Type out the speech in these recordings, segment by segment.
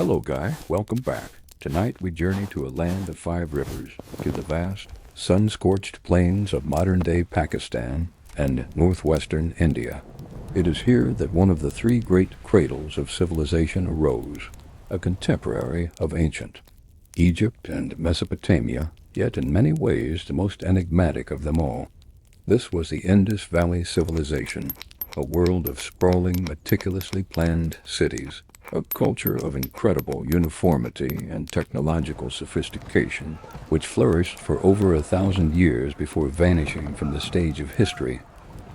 Hello, Guy. Welcome back. Tonight we journey to a land of five rivers, to the vast, sun-scorched plains of modern-day Pakistan and northwestern India. It is here that one of the three great cradles of civilization arose, a contemporary of ancient Egypt and Mesopotamia, yet in many ways the most enigmatic of them all. This was the Indus Valley Civilization, a world of sprawling, meticulously planned cities, a culture of incredible uniformity and technological sophistication, which flourished for over 1,000 years before vanishing from the stage of history,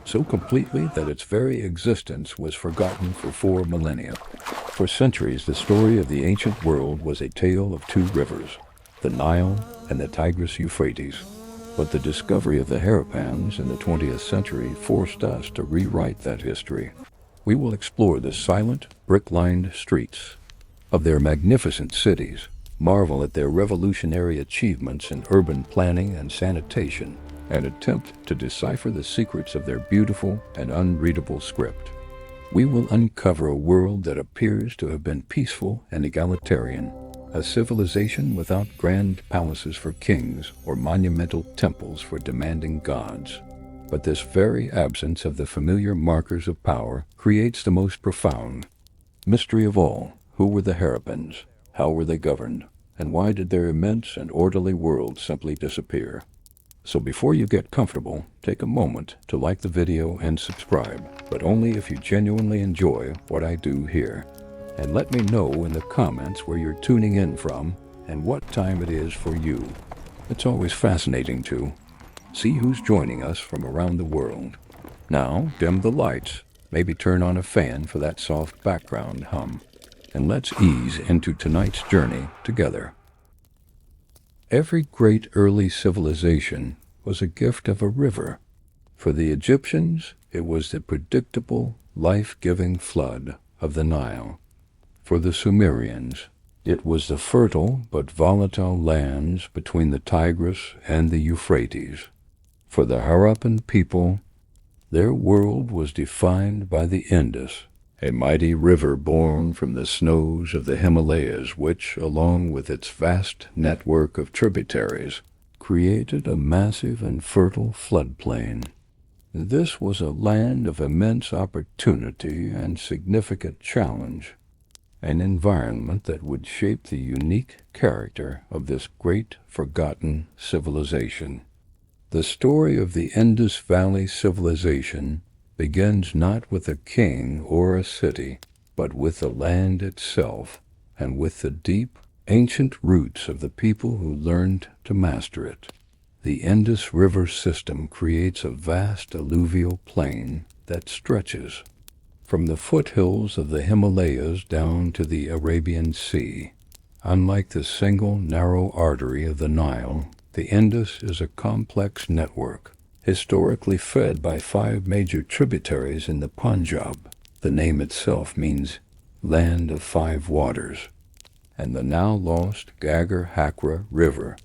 so completely that its very existence was forgotten for 4 millennia. For centuries, the story of the ancient world was a tale of two rivers, the Nile and the Tigris-Euphrates. But the discovery of the Harappans in the 20th century forced us to rewrite that history. We will explore the silent, brick-lined streets of their magnificent cities, marvel at their revolutionary achievements in urban planning and sanitation, and attempt to decipher the secrets of their beautiful and unreadable script. We will uncover a world that appears to have been peaceful and egalitarian, a civilization without grand palaces for kings or monumental temples for demanding gods. But this very absence of the familiar markers of power creates the most profound mystery of all. Who were the Harappans? How were they governed? And why did their immense and orderly world simply disappear? So before you get comfortable, take a moment to like the video and subscribe, but only if you genuinely enjoy what I do here. And let me know in the comments where you're tuning in from and what time it is for you. It's always fascinating to see who's joining us from around the world. Now, dim the lights, maybe turn on a fan for that soft background hum, and let's ease into tonight's journey together. Every great early civilization was a gift of a river. For the Egyptians, it was the predictable, life-giving flood of the Nile. For the Sumerians, it was the fertile but volatile lands between the Tigris and the Euphrates. For the Harappan people, their world was defined by the Indus, a mighty river born from the snows of the Himalayas, which, along with its vast network of tributaries, created a massive and fertile floodplain. This was a land of immense opportunity and significant challenge, an environment that would shape the unique character of this great forgotten civilization. The story of the Indus Valley Civilization begins not with a king or a city, but with the land itself, and with the deep, ancient roots of the people who learned to master it. The Indus River system creates a vast alluvial plain that stretches from the foothills of the Himalayas down to the Arabian Sea. Unlike the single narrow artery of the Nile, the Indus is a complex network, historically fed by 5 major tributaries in the Punjab. The name itself means land of 5 waters. And the now lost Ghaggar-Hakra River,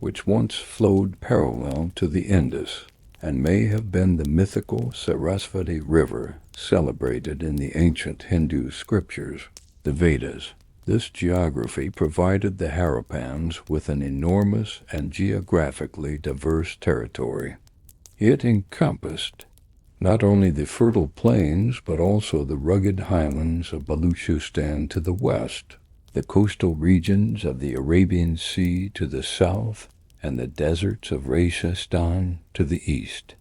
which once flowed parallel to the Indus, and may have been the mythical Sarasvati River celebrated in the ancient Hindu scriptures, the Vedas. This geography provided the Harappans with an enormous and geographically diverse territory. It encompassed not only the fertile plains but also the rugged highlands of Baluchistan to the west, the coastal regions of the Arabian Sea to the south, and the deserts of Rajasthan to the east.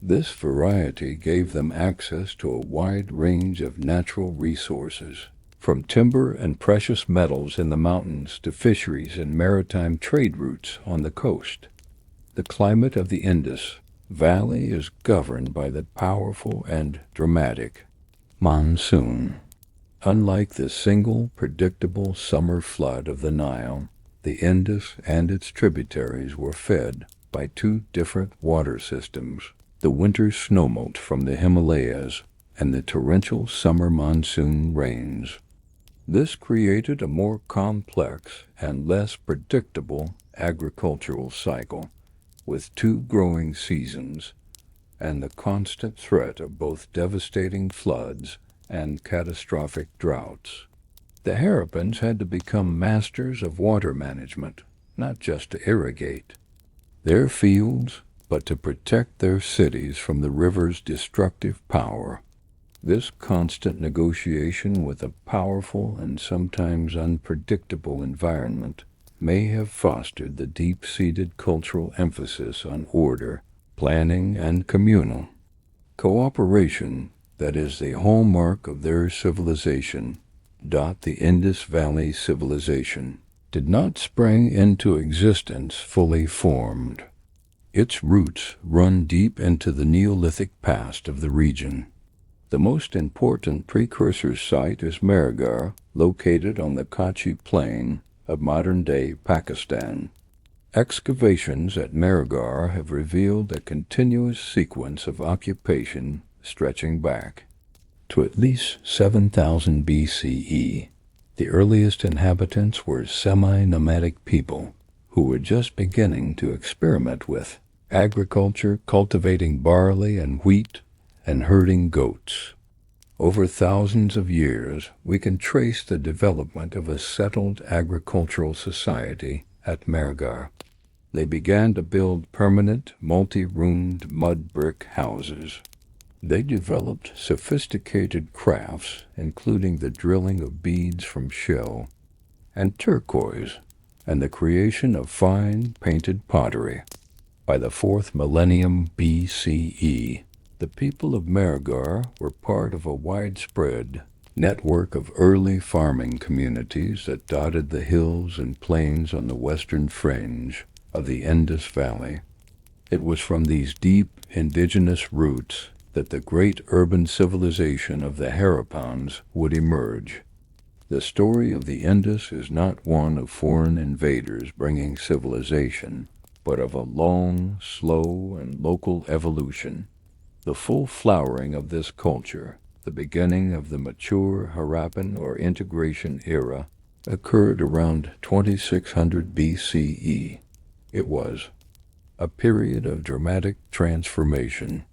This variety gave them access to a wide range of natural resources, from timber and precious metals in the mountains to fisheries and maritime trade routes on the coast. The climate of the Indus Valley is governed by the powerful and dramatic monsoon. Unlike the single, predictable summer flood of the Nile, the Indus and its tributaries were fed by 2 different water systems, the winter snowmelt from the Himalayas and the torrential summer monsoon rains. This created a more complex and less predictable agricultural cycle, with 2 growing seasons, and the constant threat of both devastating floods and catastrophic droughts. The Harappans had to become masters of water management, not just to irrigate their fields, but to protect their cities from the river's destructive power. This constant negotiation with a powerful and sometimes unpredictable environment may have fostered the deep-seated cultural emphasis on order, planning, and communal cooperation that is the hallmark of their civilization. The Indus Valley Civilization did not spring into existence fully formed. Its roots run deep into the Neolithic past of the region. The most important precursor site is Mehrgarh, located on the Kachi Plain of modern-day Pakistan. Excavations at Mehrgarh have revealed a continuous sequence of occupation stretching back to at least 7,000 BCE. The earliest inhabitants were semi-nomadic people who were just beginning to experiment with agriculture, cultivating barley and wheat, and herding goats. Over thousands of years, we can trace the development of a settled agricultural society at Mehrgarh. They began to build permanent, multi-roomed mud brick houses. They developed sophisticated crafts, including the drilling of beads from shell and turquoise, and the creation of fine painted pottery. By the 4th millennium BCE, the people of Mehrgarh were part of a widespread network of early farming communities that dotted the hills and plains on the western fringe of the Indus Valley. It was from these deep indigenous roots that the great urban civilization of the Harappans would emerge. The story of the Indus is not one of foreign invaders bringing civilization, but of a long, slow, and local evolution. The full flowering of this culture, the beginning of the mature Harappan or integration era, occurred around 2600 BCE. It was a period of dramatic transformation.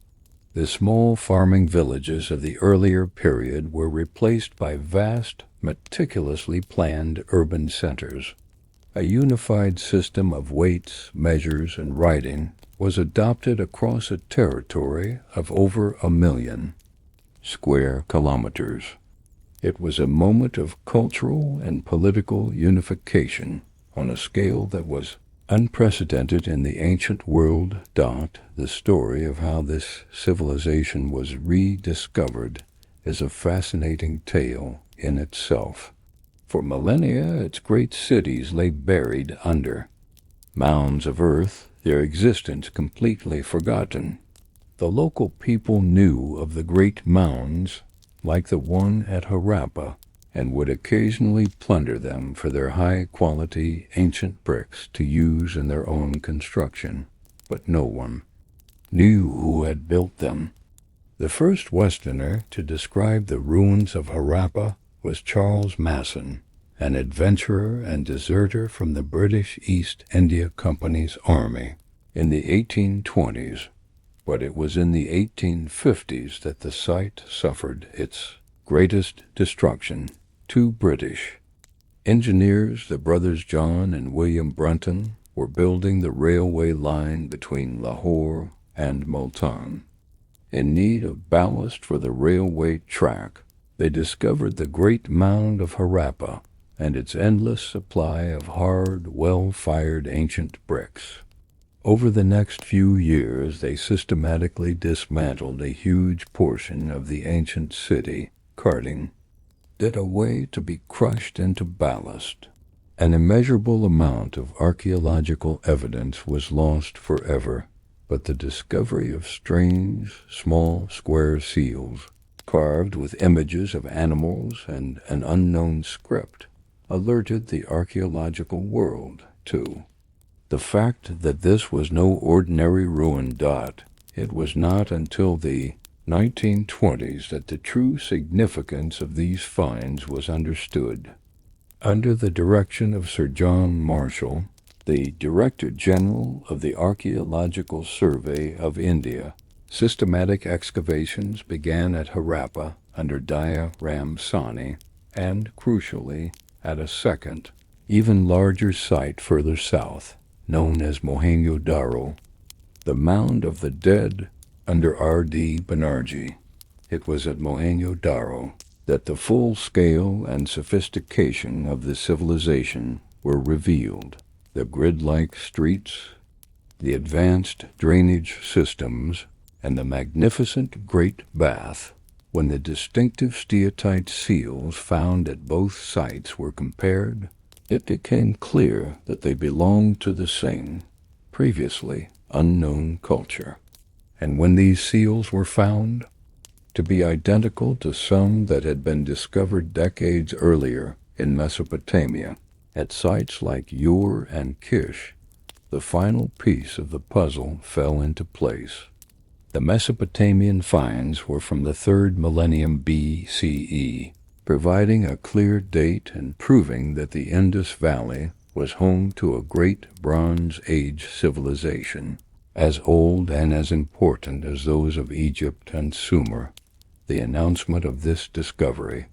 The small farming villages of the earlier period were replaced by vast, meticulously planned urban centers. A unified system of weights, measures, and writing was adopted across a territory of over 1 million square kilometers. It was a moment of cultural and political unification on a scale that was unprecedented in the ancient world. The story of how this civilization was rediscovered is a fascinating tale in itself. For millennia, its great cities lay buried under mounds of earth, their existence completely forgotten. The local people knew of the great mounds, like the one at Harappa, and would occasionally plunder them for their high-quality ancient bricks to use in their own construction. But no one knew who had built them. The first Westerner to describe the ruins of Harappa was Charles Masson, an adventurer and deserter from the British East India Company's army in the 1820s. But it was in the 1850s that the site suffered its greatest destruction. 2 British engineers, the brothers John and William Brunton, were building the railway line between Lahore and Multan. In need of ballast for the railway track, they discovered the great mound of Harappa and its endless supply of hard, well-fired ancient bricks. Over the next few years, they systematically dismantled a huge portion of the ancient city, carting it away to be crushed into ballast. An immeasurable amount of archaeological evidence was lost forever, but the discovery of strange, small square seals, carved with images of animals and an unknown script, alerted the archaeological world to the fact that this was no ordinary ruin. It was not until the 1920s that the true significance of these finds was understood. Under the direction of Sir John Marshall, the Director General of the Archaeological Survey of India, systematic excavations began at Harappa under Daya Ram Sani and, crucially, at a second, even larger site further south, known as Mohenjo-Daro, the Mound of the Dead under R.D. Banerjee. It was at Mohenjo-Daro that the full scale and sophistication of the civilization were revealed. The grid-like streets, the advanced drainage systems, and the magnificent Great Bath. When the distinctive steatite seals found at both sites were compared, it became clear that they belonged to the same, previously unknown culture. And when these seals were found to be identical to some that had been discovered decades earlier in Mesopotamia, at sites like Ur and Kish, the final piece of the puzzle fell into place. The Mesopotamian finds were from the 3rd millennium BCE, providing a clear date and proving that the Indus Valley was home to a great Bronze Age civilization, as old and as important as those of Egypt and Sumer. The announcement of this discovery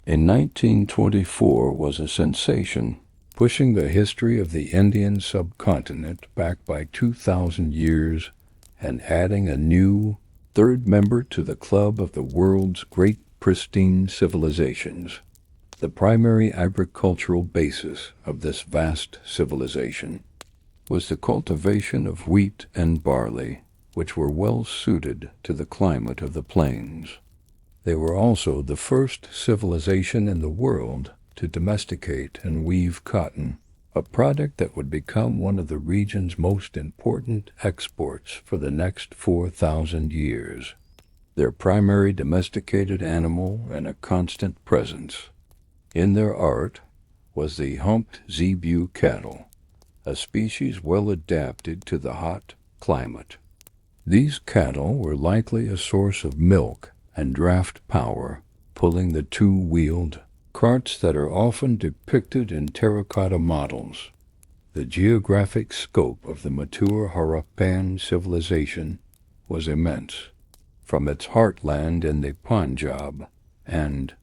in 1924 was a sensation, pushing the history of the Indian subcontinent back by 2,000 years and adding a new third member to the club of the world's great pristine civilizations. The primary agricultural basis of this vast civilization was the cultivation of wheat and barley, which were well suited to the climate of the plains. They were also the first civilization in the world to domesticate and weave cotton, a product that would become one of the region's most important exports for the next 4,000 years. Their primary domesticated animal and a constant presence in their art was the humped zebu cattle, a species well adapted to the hot climate. These cattle were likely a source of milk and draft power, pulling the two-wheeled carts that are often depicted in terracotta models. The geographic scope of the mature Harappan civilization was immense, from its heartland in the Punjab and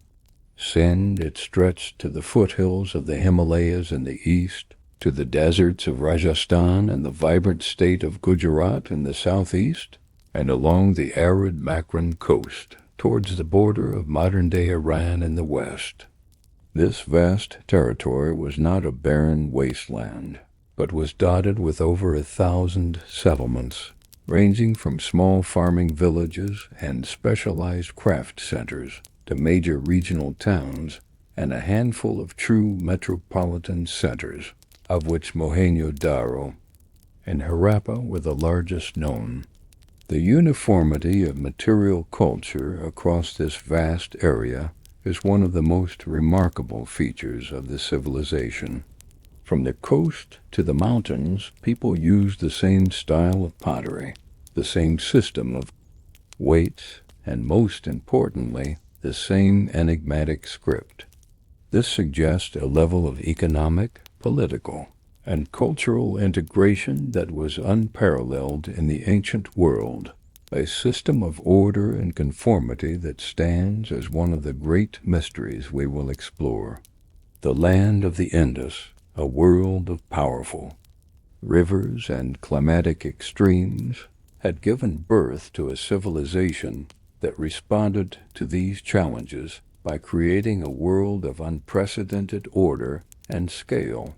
Sindh it stretched to the foothills of the Himalayas in the east, to the deserts of Rajasthan and the vibrant state of Gujarat in the southeast, and along the arid Makran coast towards the border of modern-day Iran in the west. This vast territory was not a barren wasteland, but was dotted with over 1,000 settlements, ranging from small farming villages and specialized craft centers to major regional towns and a handful of true metropolitan centers, of which Mohenjo-Daro and Harappa were the largest known. The uniformity of material culture across this vast area is one of the most remarkable features of the civilization. From the coast to the mountains, people used the same style of pottery, the same system of weights, and most importantly, the same enigmatic script. This suggests a level of economic, political, and cultural integration that was unparalleled in the ancient world, a system of order and conformity that stands as one of the great mysteries we will explore. The land of the Indus, a world of powerful rivers and climatic extremes, had given birth to a civilization that responded to these challenges by creating a world of unprecedented order and scale.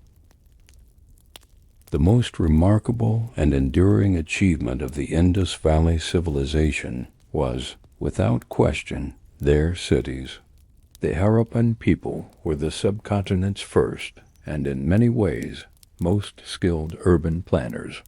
The most remarkable and enduring achievement of the Indus Valley Civilization was, without question, their cities. The Harappan people were the subcontinent's first, and in many ways, most skilled urban planners.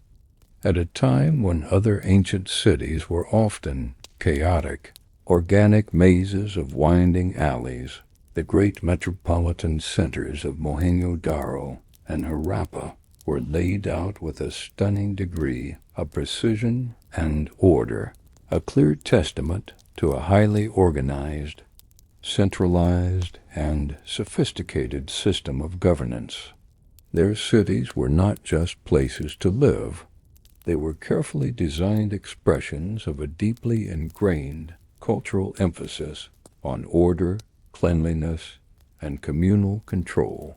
At a time when other ancient cities were often chaotic, organic mazes of winding alleys, the great metropolitan centers of Mohenjo-Daro and Harappa were laid out with a stunning degree of precision and order, a clear testament to a highly organized, centralized, and sophisticated system of governance. Their cities were not just places to live. They were carefully designed expressions of a deeply ingrained cultural emphasis on order, cleanliness, and communal control.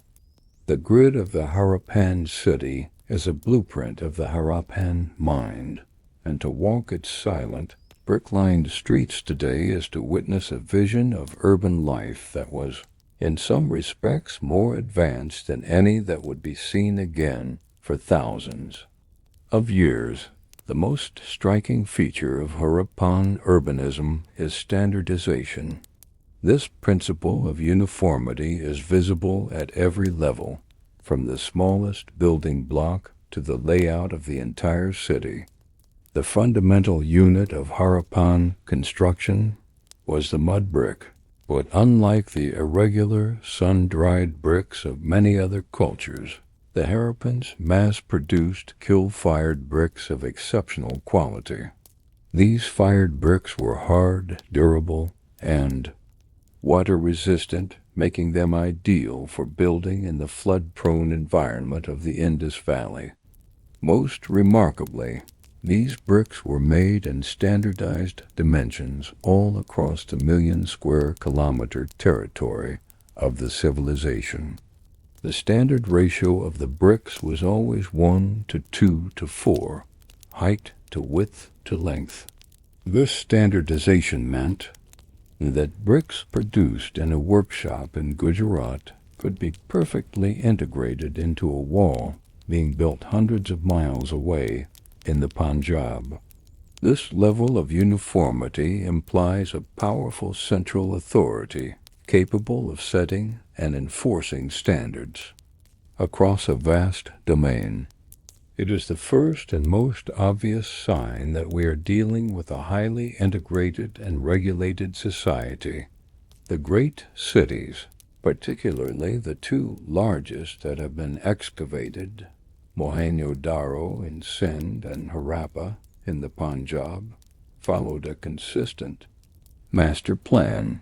The grid of the Harappan city is a blueprint of the Harappan mind, and to walk its silent, brick-lined streets today is to witness a vision of urban life that was, in some respects, more advanced than any that would be seen again for thousands of years. The most striking feature of Harappan urbanism is standardization. This principle of uniformity is visible at every level, from the smallest building block to the layout of the entire city. The fundamental unit of Harappan construction was the mud brick, but unlike the irregular, sun-dried bricks of many other cultures, the Harappans mass-produced kiln-fired bricks of exceptional quality. These fired bricks were hard, durable, and water-resistant, making them ideal for building in the flood-prone environment of the Indus Valley. Most remarkably, these bricks were made in standardized dimensions all across the million-square-kilometer territory of the civilization. The standard ratio of the bricks was always 1 to 2 to 4, height to width to length. This standardization meant that bricks produced in a workshop in Gujarat could be perfectly integrated into a wall being built hundreds of miles away in the Punjab. This level of uniformity implies a powerful central authority capable of setting and enforcing standards across a vast domain. It is the first and most obvious sign that we are dealing with a highly integrated and regulated society. The great cities, particularly the two largest that have been excavated, Mohenjo-Daro in Sindh and Harappa in the Punjab, followed a consistent master plan.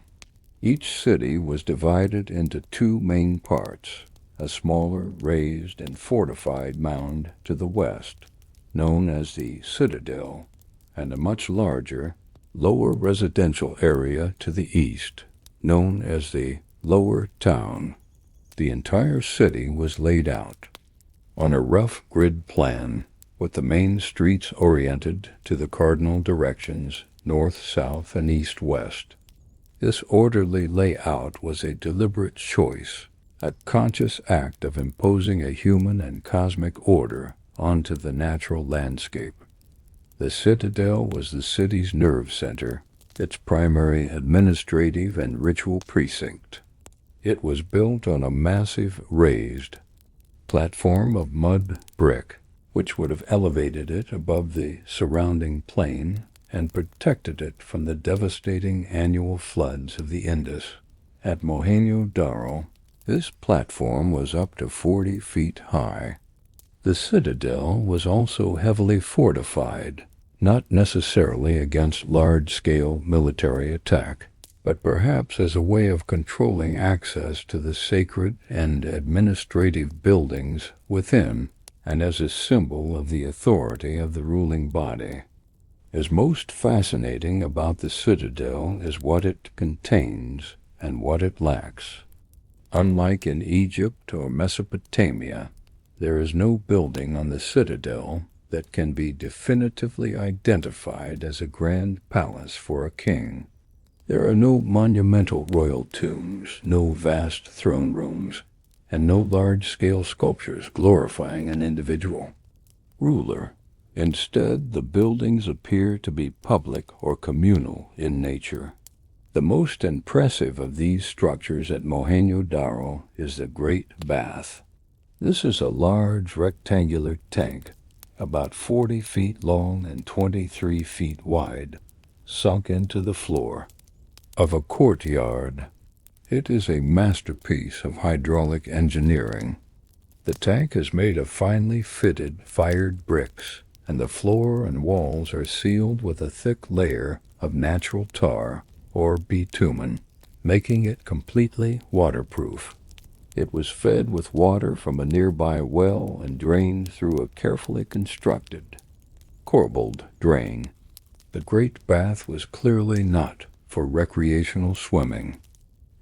Each city was divided into two main parts: a smaller, raised and fortified mound to the west, known as the citadel, and a much larger, lower residential area to the east, known as the lower town. The entire city was laid out on a rough grid plan, with the main streets oriented to the cardinal directions north, south, and east-west. This orderly layout was a deliberate choice, a conscious act of imposing a human and cosmic order onto the natural landscape. The citadel was the city's nerve center, its primary administrative and ritual precinct. It was built on a massive raised platform of mud brick, which would have elevated it above the surrounding plain and protected it from the devastating annual floods of the Indus. At Mohenjo-Daro, this platform was up to 40 feet high. The citadel was also heavily fortified, not necessarily against large-scale military attack, but perhaps as a way of controlling access to the sacred and administrative buildings within, and as a symbol of the authority of the ruling body. As most fascinating about the citadel is what it contains and what it lacks. Unlike in Egypt or Mesopotamia, there is no building on the citadel that can be definitively identified as a grand palace for a king. There are no monumental royal tombs, no vast throne rooms, and no large-scale sculptures glorifying an individual ruler. Instead, the buildings appear to be public or communal in nature. The most impressive of these structures at Mohenjo-Daro is the Great Bath. This is a large rectangular tank, about 40 feet long and 23 feet wide, sunk into the floor of a courtyard. It is a masterpiece of hydraulic engineering. The tank is made of finely fitted fired bricks, and the floor and walls are sealed with a thick layer of natural tar or bitumen, making it completely waterproof. It was fed with water from a nearby well and drained through a carefully constructed, corbelled drain. The Great Bath was clearly not for recreational swimming.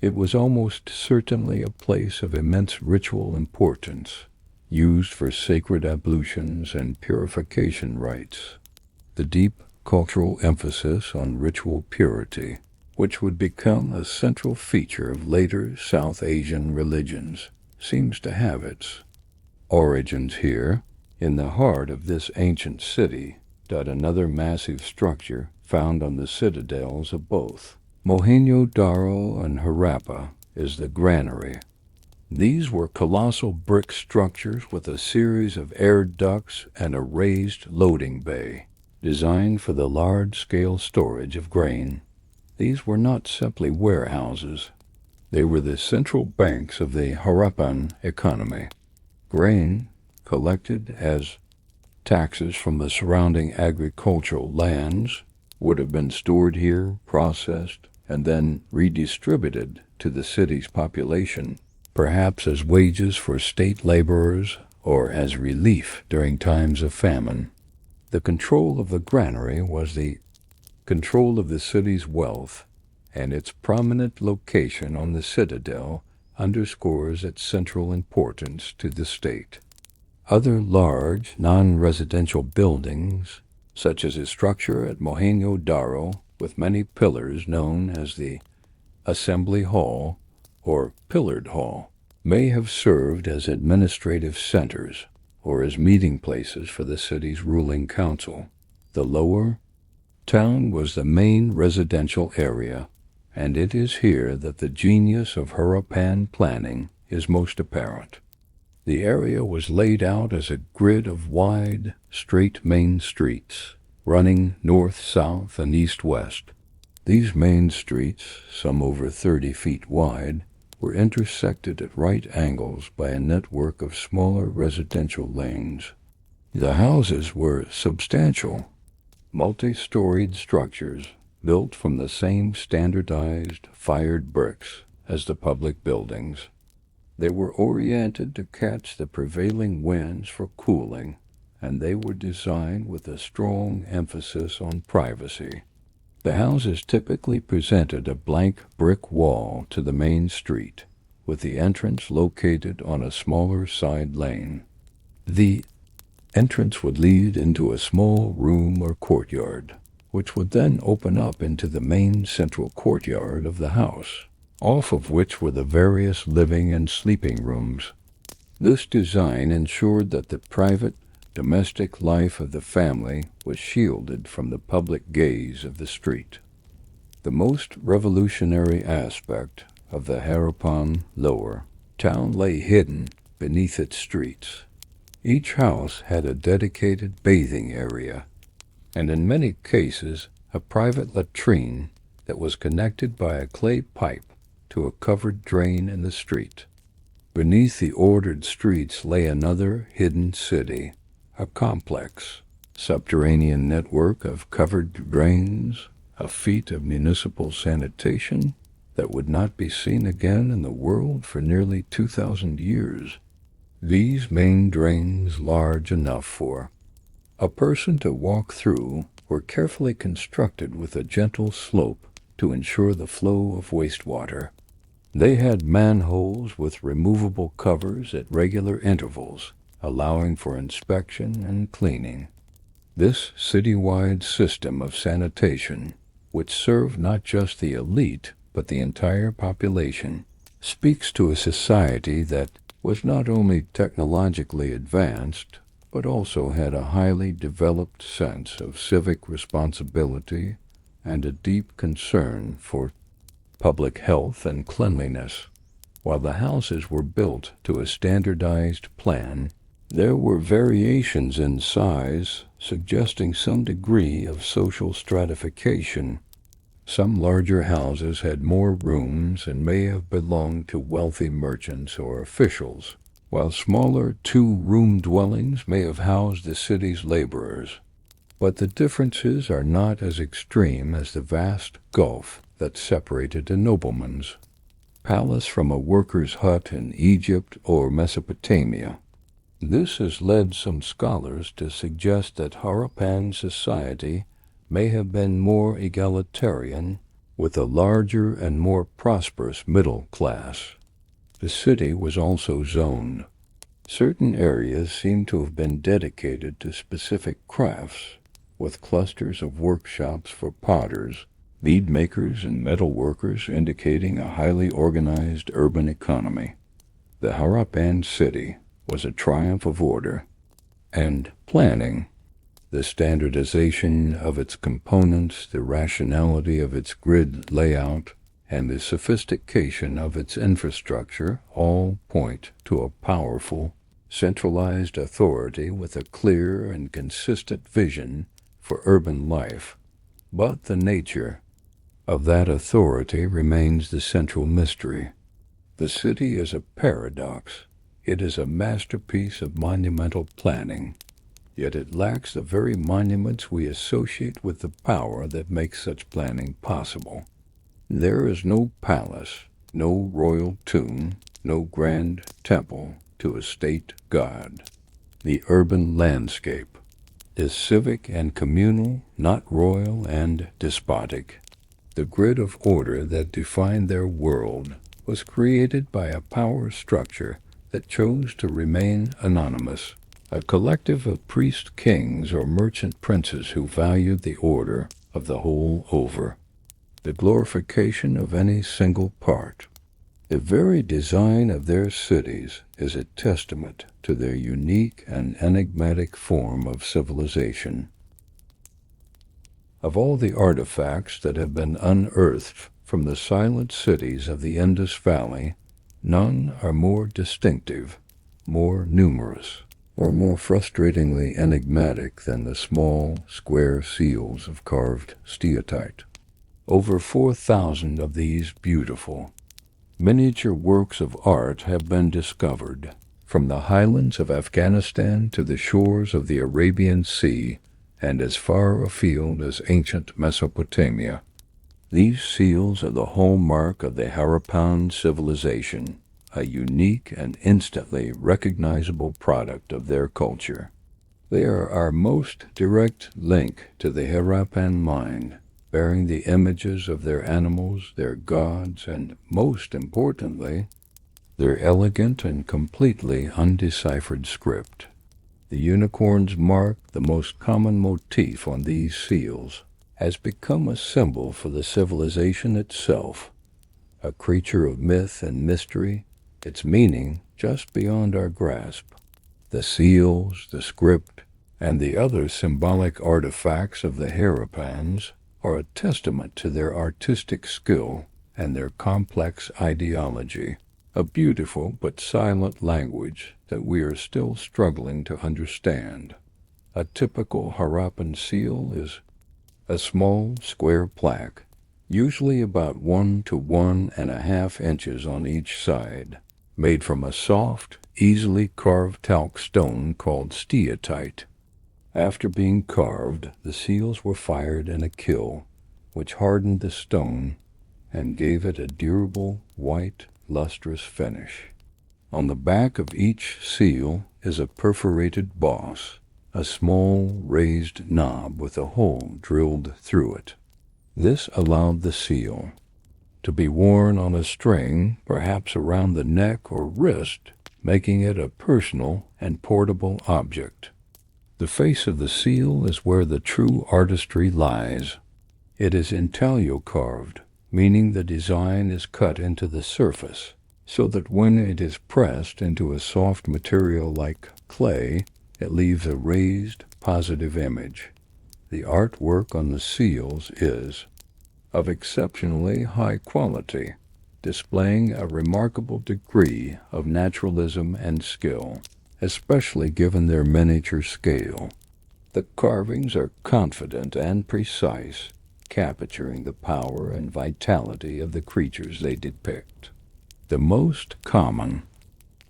It was almost certainly a place of immense ritual importance, used for sacred ablutions and purification rites. The deep cultural emphasis on ritual purity, which would become a central feature of later South Asian religions, seems to have its origins here, in the heart of this ancient city. Another massive structure found on the citadels of both Mohenjo-Daro and Harappa is the granary. These were colossal brick structures with a series of air ducts and a raised loading bay, designed for the large-scale storage of grain. These were not simply warehouses. They were the central banks of the Harappan economy. Grain, collected as taxes from the surrounding agricultural lands, would have been stored here, processed, and then redistributed to the city's population, perhaps as wages for state laborers or as relief during times of famine. The control of the granary was the control of the city's wealth, and its prominent location on the citadel underscores its central importance to the state. Other large, non-residential buildings, such as a structure at Mohenjo-Daro with many pillars known as the Assembly Hall or Pillared Hall, may have served as administrative centers or as meeting places for the city's ruling council. The lower town was the main residential area, and it is here that the genius of Harappan planning is most apparent. The area was laid out as a grid of wide, straight main streets, running north-south and east-west. These main streets, some over 30 feet wide, were intersected at right angles by a network of smaller residential lanes. The houses were substantial, multi-storied structures built from the same standardized fired bricks as the public buildings. They were oriented to catch the prevailing winds for cooling, and they were designed with a strong emphasis on privacy. The houses typically presented a blank brick wall to the main street, with the entrance located on a smaller side lane. The entrance would lead into a small room or courtyard, which would then open up into the main central courtyard of the house, off of which were the various living and sleeping rooms. This design ensured that the private, domestic life of the family was shielded from the public gaze of the street. The most revolutionary aspect of the Harappan lower town lay hidden beneath its streets. Each house had a dedicated bathing area, and in many cases a private latrine that was connected by a clay pipe to a covered drain in the street. Beneath the ordered streets lay another hidden city, a complex, subterranean network of covered drains, a feat of municipal sanitation that would not be seen again in the world for nearly 2,000 years. These main drains, large enough for a person to walk through, were carefully constructed with a gentle slope to ensure the flow of wastewater. They had manholes with removable covers at regular intervals, allowing for inspection and cleaning. This citywide system of sanitation, which served not just the elite but the entire population, speaks to a society that was not only technologically advanced, but also had a highly developed sense of civic responsibility and a deep concern for public health and cleanliness. While the houses were built to a standardized plan, there were variations in size, suggesting some degree of social stratification. Some larger houses had more rooms and may have belonged to wealthy merchants or officials, while smaller two-room dwellings may have housed the city's laborers. But the differences are not as extreme as the vast gulf that separated a nobleman's palace from a worker's hut in Egypt or Mesopotamia. This has led some scholars to suggest that Harappan society may have been more egalitarian with a larger and more prosperous middle class. The city was also zoned. Certain areas seem to have been dedicated to specific crafts, with clusters of workshops for potters, bead makers, and metal workers, indicating a highly organized urban economy. The Harappan city was a triumph of order and planning. The standardization of its components, the rationality of its grid layout, and the sophistication of its infrastructure all point to a powerful, centralized authority with a clear and consistent vision for urban life. But the nature of that authority remains the central mystery. The city is a paradox. It is a masterpiece of monumental planning, yet it lacks the very monuments we associate with the power that makes such planning possible. There is no palace, no royal tomb, no grand temple to a state god. The urban landscape is civic and communal, not royal and despotic. The grid of order that defined their world was created by a power structure that chose to remain anonymous, a collective of priest kings or merchant princes who valued the order of the whole over the glorification of any single part. The very design of their cities is a testament to their unique and enigmatic form of civilization. Of all the artifacts that have been unearthed from the silent cities of the Indus Valley, none are more distinctive, more numerous, or more frustratingly enigmatic than the small, square seals of carved steatite. Over 4,000 of these beautiful, miniature works of art have been discovered, from the highlands of Afghanistan to the shores of the Arabian Sea and as far afield as ancient Mesopotamia. These seals are the hallmark of the Harappan civilization, a unique and instantly recognizable product of their culture. They are our most direct link to the Harappan mind, bearing the images of their animals, their gods, and, most importantly, their elegant and completely undeciphered script. The unicorn's mark, the most common motif on these seals, has become a symbol for the civilization itself, a creature of myth and mystery, its meaning just beyond our grasp. The seals, the script, and the other symbolic artifacts of the Harappans are a testament to their artistic skill and their complex ideology, a beautiful but silent language that we are still struggling to understand. A typical Harappan seal is a small square plaque, usually about 1 to 1.5 inches on each side, made from a soft, easily carved talc stone called steatite. After being carved, the seals were fired in a kiln, which hardened the stone and gave it a durable, white, lustrous finish. On the back of each seal is a perforated boss, a small raised knob with a hole drilled through it. This allowed the seal to be worn on a string, perhaps around the neck or wrist, making it a personal and portable object. The face of the seal is where the true artistry lies. It is intaglio carved, meaning the design is cut into the surface, so that when it is pressed into a soft material like clay, it leaves a raised, positive image. The artwork on the seals is of exceptionally high quality, displaying a remarkable degree of naturalism and skill, especially given their miniature scale. The carvings are confident and precise, capturing the power and vitality of the creatures they depict. The most common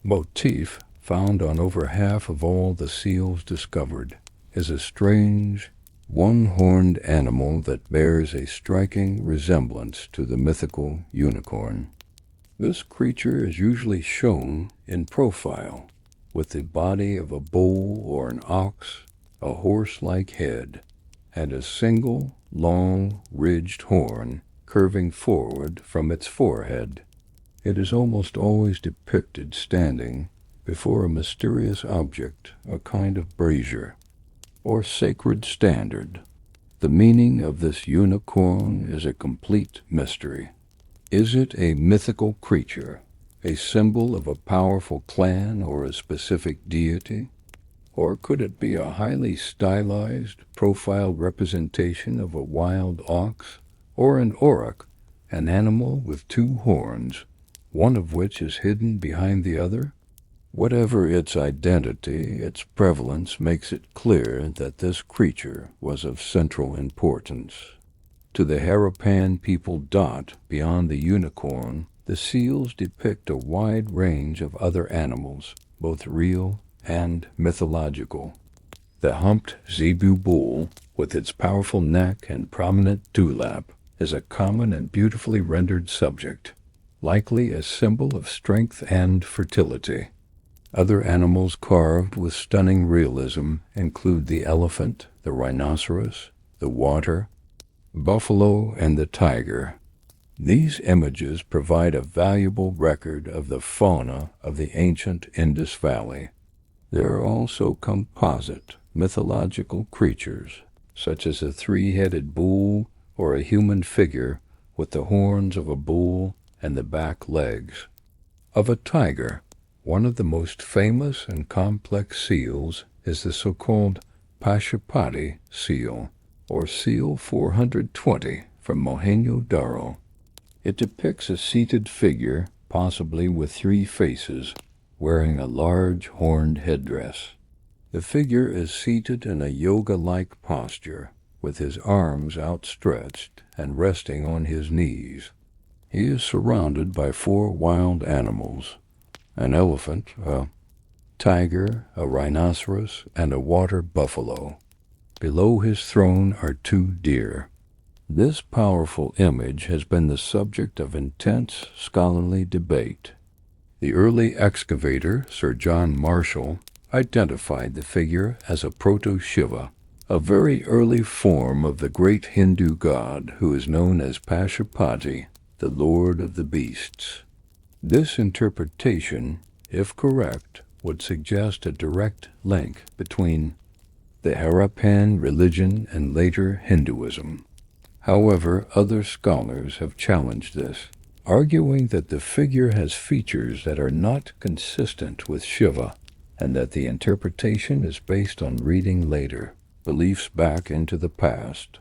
motif found on over half of all the seals discovered is a strange, one-horned animal that bears a striking resemblance to the mythical unicorn. This creature is usually shown in profile, with the body of a bull or an ox, a horse-like head, and a single, long, ridged horn curving forward from its forehead. It is almost always depicted standing before a mysterious object, a kind of brazier, or sacred standard. The meaning of this unicorn is a complete mystery. Is it a mythical creature, a symbol of a powerful clan or a specific deity? Or could it be a highly stylized, profiled representation of a wild ox or an auroch, an animal with two horns, one of which is hidden behind the other? Whatever its identity, its prevalence makes it clear that this creature was of central importance. To the Harappan people, beyond the unicorn, the seals depict a wide range of other animals, both real and mythological. The humped zebu bull, with its powerful neck and prominent dewlap, is a common and beautifully rendered subject, likely a symbol of strength and fertility. Other animals carved with stunning realism include the elephant, the rhinoceros, the water, buffalo, and the tiger. These images provide a valuable record of the fauna of the ancient Indus Valley. There are also composite, mythological creatures, such as a three-headed bull or a human figure with the horns of a bull and the back legs of a tiger. One of the most famous and complex seals is the so-called Pashupati seal, or Seal 420 from Mohenjo-Daro. It depicts a seated figure, possibly with three faces, wearing a large horned headdress. The figure is seated in a yoga-like posture, with his arms outstretched and resting on his knees. He is surrounded by four wild animals: an elephant, a tiger, a rhinoceros, and a water buffalo. Below his throne are two deer. This powerful image has been the subject of intense scholarly debate. The early excavator, Sir John Marshall, identified the figure as a proto-Shiva, a very early form of the great Hindu god who is known as Pashupati, the Lord of the Beasts. This interpretation, if correct, would suggest a direct link between the Harappan religion and later Hinduism. However, other scholars have challenged this, arguing that the figure has features that are not consistent with Shiva, and that the interpretation is based on reading later, beliefs back into the past.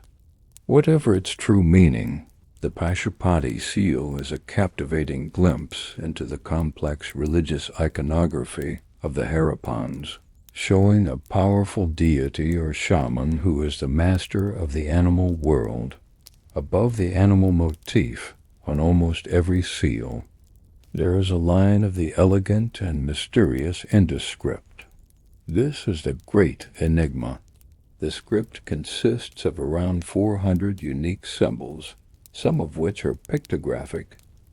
Whatever its true meaning, the Pashupati seal is a captivating glimpse into the complex religious iconography of the Harappans, showing a powerful deity or shaman who is the master of the animal world. Above the animal motif, on almost every seal, there is a line of the elegant and mysterious Indus script. This is the great enigma. The script consists of around 400 unique symbols, some of which are pictographic,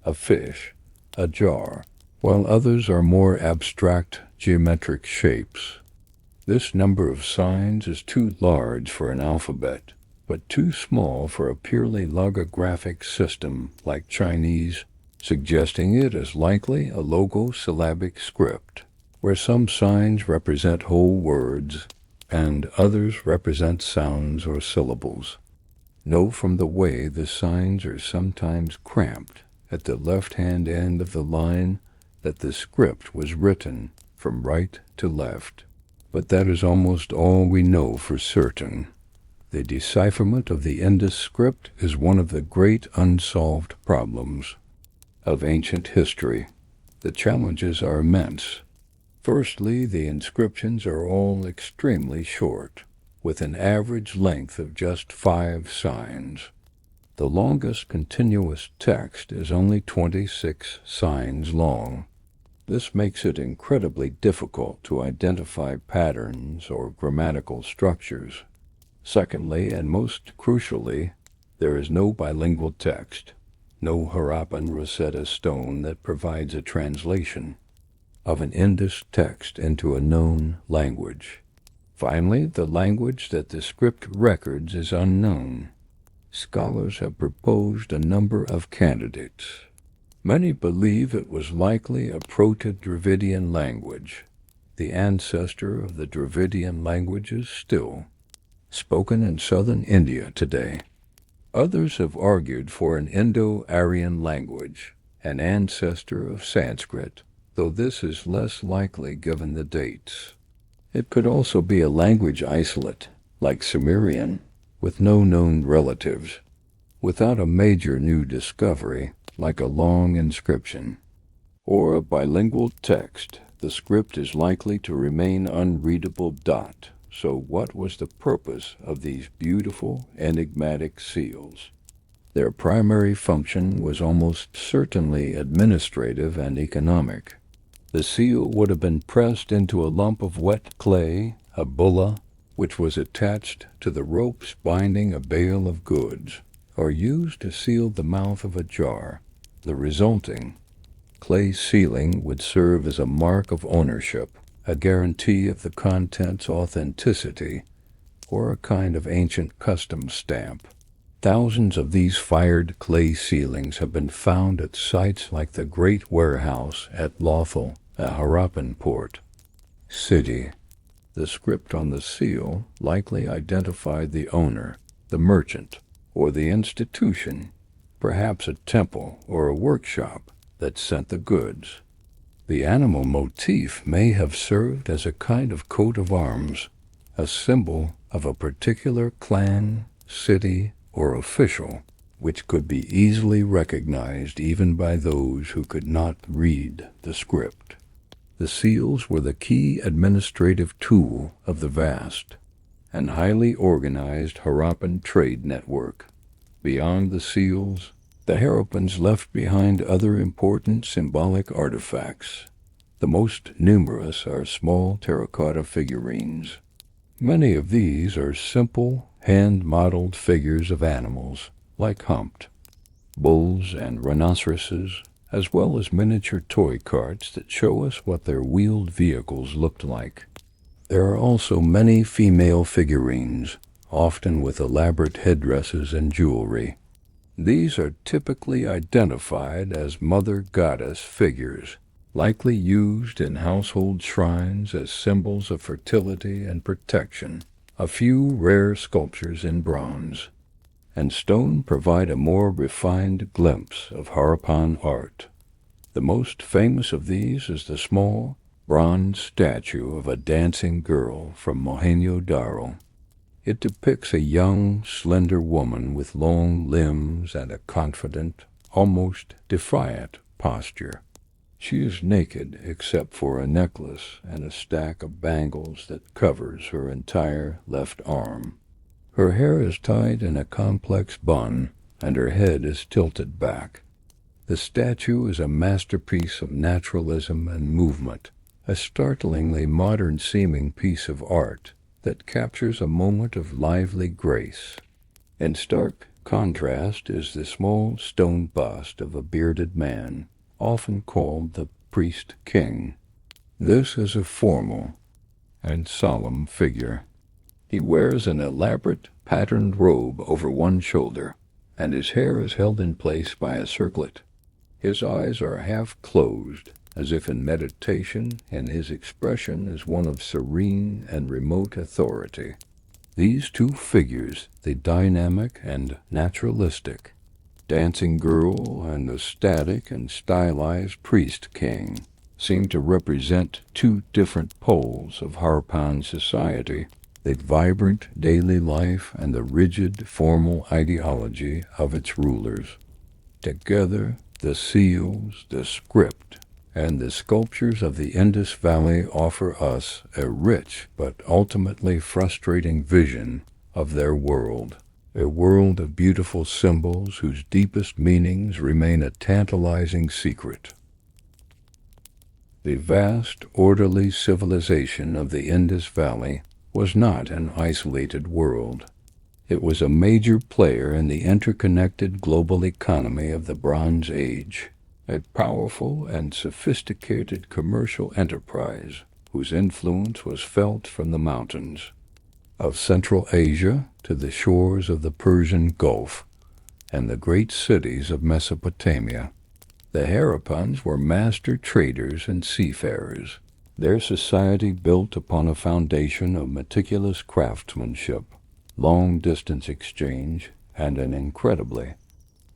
a fish, a jar, while others are more abstract geometric shapes. This number of signs is too large for an alphabet, but too small for a purely logographic system like Chinese, suggesting it as likely a logosyllabic script, where some signs represent whole words and others represent sounds or syllables. Know from the way the signs are sometimes cramped at the left-hand end of the line that the script was written from right to left. But that is almost all we know for certain. The decipherment of the Indus script is one of the great unsolved problems of ancient history. The challenges are immense. Firstly, the inscriptions are all extremely short, with an average length of just 5 signs. The longest continuous text is only 26 signs long. This makes it incredibly difficult to identify patterns or grammatical structures. Secondly, and most crucially, there is no bilingual text, no Harappan Rosetta Stone that provides a translation of an Indus text into a known language. Finally, the language that the script records is unknown. Scholars have proposed a number of candidates. Many believe it was likely a Proto-Dravidian language, the ancestor of the Dravidian languages still spoken in southern India today. Others have argued for an Indo-Aryan language, an ancestor of Sanskrit, though this is less likely given the dates. It could also be a language isolate, like Sumerian, with no known relatives, without a major new discovery, like a long inscription. Or a bilingual text, the script is likely to remain unreadable. So what was the purpose of these beautiful, enigmatic seals? Their primary function was almost certainly administrative and economic. The seal would have been pressed into a lump of wet clay, a bulla, which was attached to the ropes binding a bale of goods, or used to seal the mouth of a jar. The resulting clay sealing would serve as a mark of ownership, a guarantee of the content's authenticity, or a kind of ancient customs stamp. Thousands of these fired clay sealings have been found at sites like the Great Warehouse at Lothal, a Harappan port city. The script on the seal likely identified the owner, the merchant, or the institution, perhaps a temple or a workshop that sent the goods. The animal motif may have served as a kind of coat of arms, a symbol of a particular clan, city, or official, which could be easily recognized even by those who could not read the script. The seals were the key administrative tool of the vast and highly organized Harappan trade network. Beyond the seals, the Harappans left behind other important symbolic artifacts. The most numerous are small terracotta figurines. Many of these are simple, hand-modeled figures of animals, like humped bulls and rhinoceroses, as well as miniature toy carts that show us what their wheeled vehicles looked like. There are also many female figurines, often with elaborate headdresses and jewelry. These are typically identified as mother goddess figures, likely used in household shrines as symbols of fertility and protection. A few rare sculptures in bronze and stone provide a more refined glimpse of Harappan art. The most famous of these is the small bronze statue of a dancing girl from Mohenjo-Daro. It depicts a young, slender woman with long limbs and a confident, almost defiant posture. She is naked except for a necklace and a stack of bangles that covers her entire left arm. Her hair is tied in a complex bun, and her head is tilted back. The statue is a masterpiece of naturalism and movement, a startlingly modern-seeming piece of art that captures a moment of lively grace. In stark contrast is the small stone bust of a bearded man, often called the priest king. This is a formal and solemn figure. He wears an elaborate patterned robe over one shoulder, and his hair is held in place by a circlet. His eyes are half closed, as if in meditation, and his expression is one of serene and remote authority. These two figures, the dynamic and naturalistic dancing girl and the static and stylized priest king, seem to represent two different poles of Harappan society, the vibrant daily life and the rigid formal ideology of its rulers. Together, the seals, the script, and the sculptures of the Indus Valley offer us a rich but ultimately frustrating vision of their world, a world of beautiful symbols whose deepest meanings remain a tantalizing secret. The vast, orderly civilization of the Indus Valley was not an isolated world. It was a major player in the interconnected global economy of the Bronze Age, a powerful and sophisticated commercial enterprise whose influence was felt from the mountains of Central Asia to the shores of the Persian Gulf and the great cities of Mesopotamia. The Harappans were master traders and seafarers. Their society built upon a foundation of meticulous craftsmanship, long-distance exchange, and an incredibly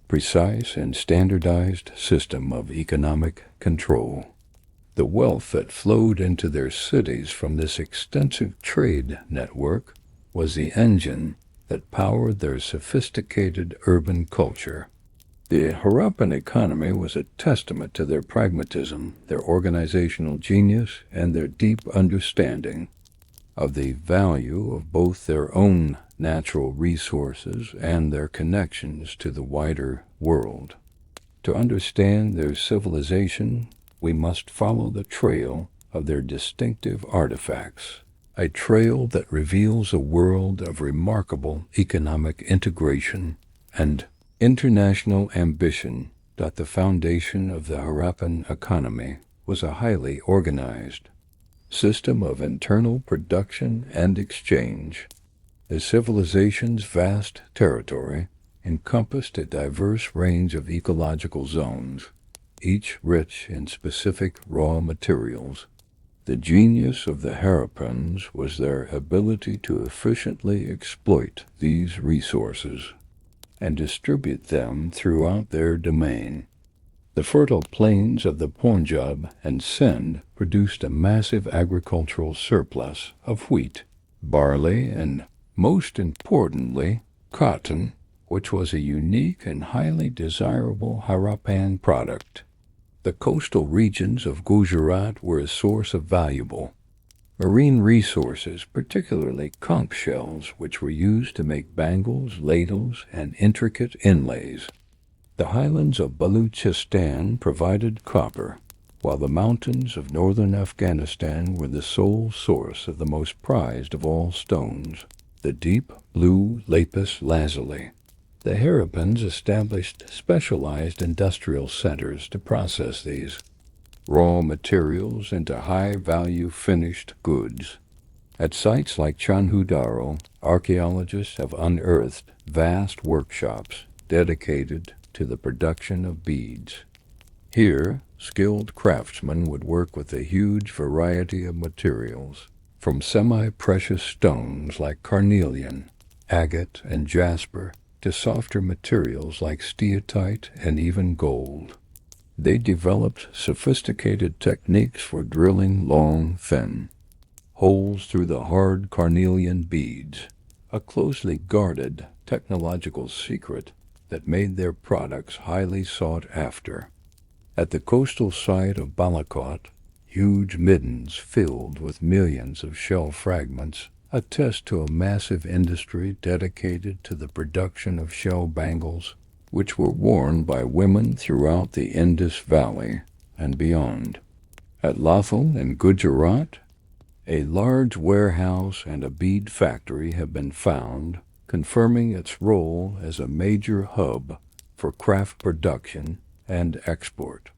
precise and standardized system of economic control. The wealth that flowed into their cities from this extensive trade network was the engine that powered their sophisticated urban culture. The Harappan economy was a testament to their pragmatism, their organizational genius, and their deep understanding of the value of both their own natural resources and their connections to the wider world. To understand their civilization, we must follow the trail of their distinctive artifacts, a trail that reveals a world of remarkable economic integration and international ambition. That the foundation of the Harappan economy was a highly organized system of internal production and exchange. The civilization's vast territory encompassed a diverse range of ecological zones, each rich in specific raw materials. The genius of the Harappans was their ability to efficiently exploit these resources and distribute them throughout their domain. The fertile plains of the Punjab and Sindh produced a massive agricultural surplus of wheat, barley, and, most importantly, cotton, which was a unique and highly desirable Harappan product. The coastal regions of Gujarat were a source of valuable marine resources, particularly conch shells, which were used to make bangles, ladles, and intricate inlays. The highlands of Baluchistan provided copper, while the mountains of northern Afghanistan were the sole source of the most prized of all stones, the deep blue lapis lazuli. The Harappans established specialized industrial centers to process these raw materials into high-value finished goods. At sites like Mohenjo-Daro, archaeologists have unearthed vast workshops dedicated to the production of beads. Here, skilled craftsmen would work with a huge variety of materials, from semi-precious stones like carnelian, agate, and jasper, to softer materials like steatite and even gold. They developed sophisticated techniques for drilling long, thin holes through the hard carnelian beads, a closely guarded technological secret that made their products highly sought after. At the coastal site of Balakot, huge middens filled with millions of shell fragments attest to a massive industry dedicated to the production of shell bangles, which were worn by women throughout the Indus Valley and beyond. At Lothal in Gujarat, a large warehouse and a bead factory have been found, confirming its role as a major hub for craft production and export.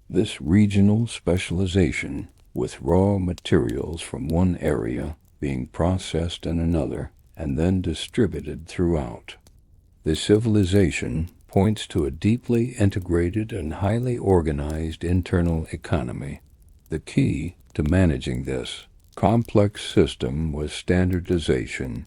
This regional specialization, with raw materials from one area being processed in another and then distributed throughout the civilization, points to a deeply integrated and highly organized internal economy. The key to managing this complex system was standardization.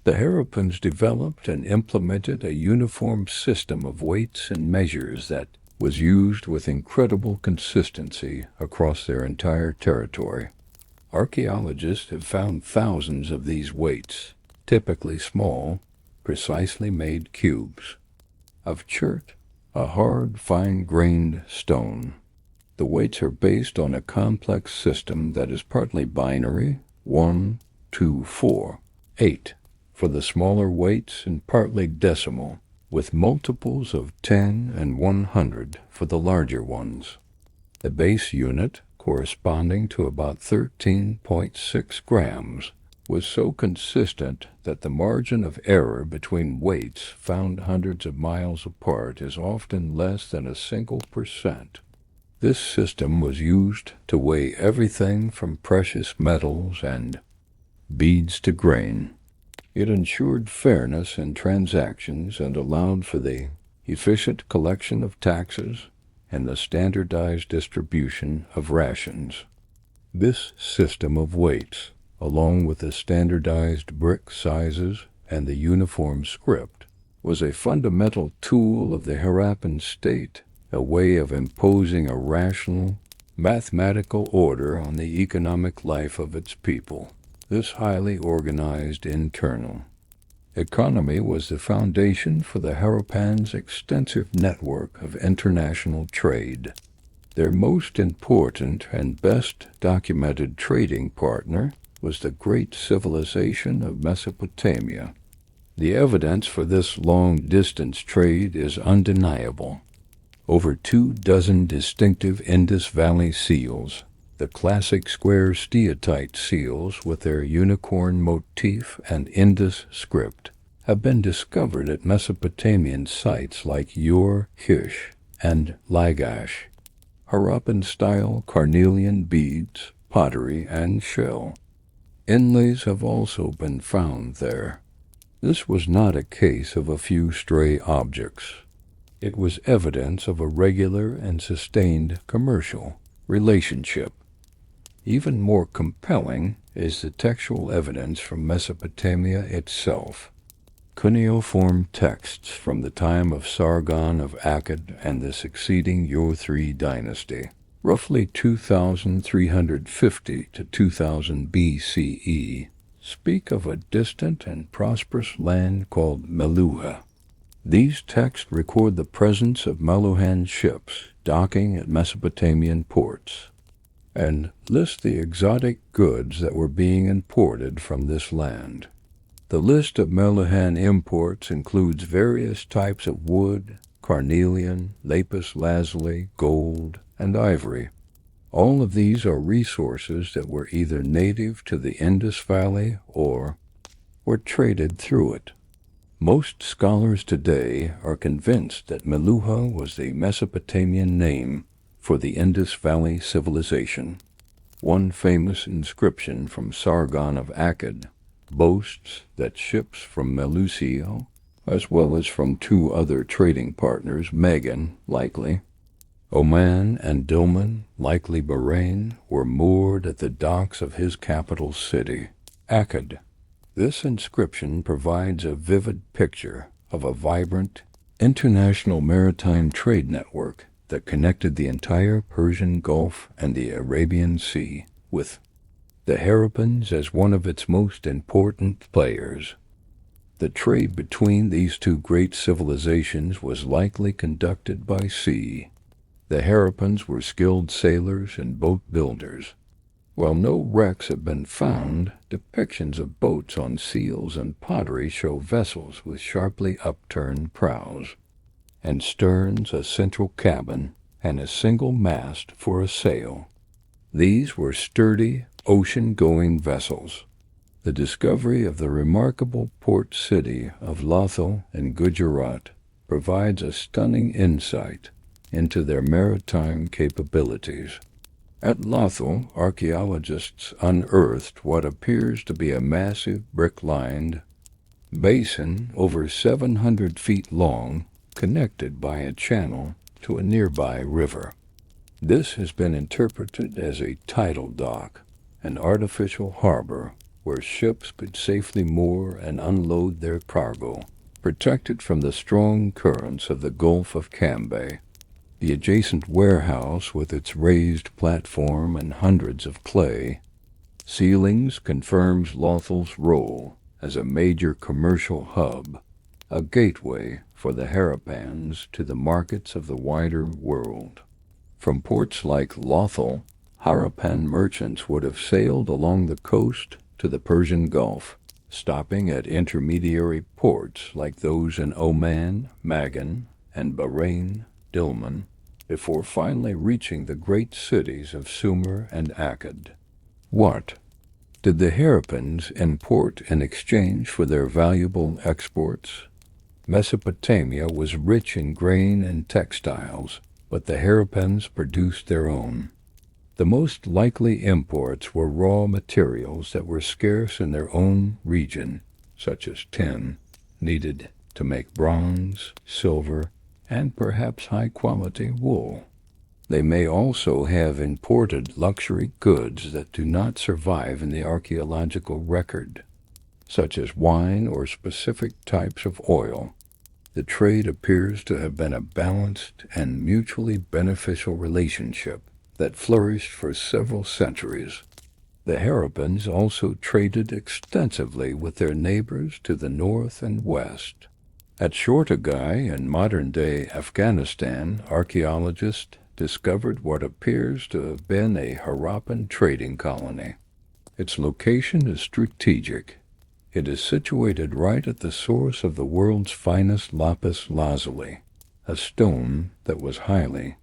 The Harappans developed and implemented a uniform system of weights and measures that was used with incredible consistency across their entire territory. Archaeologists have found thousands of these weights, typically small, precisely made cubes of chert, a hard, fine-grained stone. The weights are based on a complex system that is partly binary, 1, 2, 4, 8, for the smaller weights, and partly decimal, with multiples of 10 and 100 for the larger ones. The base unit, corresponding to about 13.6 grams, was so consistent that the margin of error between weights found hundreds of miles apart is often less than a single percent. This system was used to weigh everything from precious metals and beads to grain. It ensured fairness in transactions and allowed for the efficient collection of taxes and the standardized distribution of rations. This system of weights, along with the standardized brick sizes and the uniform script, was a fundamental tool of the Harappan state, a way of imposing a rational, mathematical order on the economic life of its people. This highly organized internal economy was the foundation for the Harappans' extensive network of international trade. Their most important and best documented trading partner was the great civilization of Mesopotamia. The evidence for this long-distance trade is undeniable. Over 24 distinctive Indus Valley seals, the classic square steatite seals with their unicorn motif and Indus script, have been discovered at Mesopotamian sites like Ur-Kish and Lagash. Harappan-style carnelian beads, pottery, and shell inlays have also been found there. This was not a case of a few stray objects. It was evidence of a regular and sustained commercial relationship. Even more compelling is the textual evidence from Mesopotamia itself. Cuneiform texts from the time of Sargon of Akkad and the succeeding Ur-III dynasty, roughly 2350 to 2000 BCE, speak of a distant and prosperous land called Meluha. These texts record the presence of Meluhan ships docking at Mesopotamian ports, and list the exotic goods that were being imported from this land. The list of Meluhan imports includes various types of wood, carnelian, lapis lazuli, gold, and ivory. All of these are resources that were either native to the Indus Valley or were traded through it. Most scholars today are convinced that Meluha was the Mesopotamian name for the Indus Valley Civilization. One famous inscription from Sargon of Akkad boasts that ships from Melusio, as well as from two other trading partners, Magan, likely, Oman and Dilmun, likely Bahrain, were moored at the docks of his capital city, Akkad. This inscription provides a vivid picture of a vibrant, international maritime trade network that connected the entire Persian Gulf and the Arabian Sea, with the Harappans as one of its most important players. The trade between these two great civilizations was likely conducted by sea. The Harappans were skilled sailors and boat builders. While no wrecks have been found, depictions of boats on seals and pottery show vessels with sharply upturned prows, and sterns, a central cabin, and a single mast for a sail. These were sturdy, ocean-going vessels. The discovery of the remarkable port city of Lothal in Gujarat provides a stunning insight into their maritime capabilities. At Lothal, archaeologists unearthed what appears to be a massive brick-lined basin over 700 feet long, connected by a channel to a nearby river. This has been interpreted as a tidal dock, an artificial harbor where ships could safely moor and unload their cargo, protected from the strong currents of the Gulf of Cambay. The adjacent warehouse, with its raised platform and hundreds of clay ceilings, confirms Lothal's role as a major commercial hub, a gateway for the Harappans to the markets of the wider world. From ports like Lothal, Harappan merchants would have sailed along the coast to the Persian Gulf, stopping at intermediary ports like those in Oman, Magan, and Bahrain, Dilmun, before finally reaching the great cities of Sumer and Akkad. What did the Harappans import in exchange for their valuable exports? Mesopotamia was rich in grain and textiles, but the Harappans produced their own. The most likely imports were raw materials that were scarce in their own region, such as tin, needed to make bronze, silver, and perhaps high-quality wool. They may also have imported luxury goods that do not survive in the archaeological record, such as wine or specific types of oil. The trade appears to have been a balanced and mutually beneficial relationship that flourished for several centuries. The Harappans also traded extensively with their neighbors to the north and west. At Shortagai in modern-day Afghanistan, archaeologists discovered what appears to have been a Harappan trading colony. Its location is strategic. It is situated right at the source of the world's finest lapis lazuli, a stone that was highly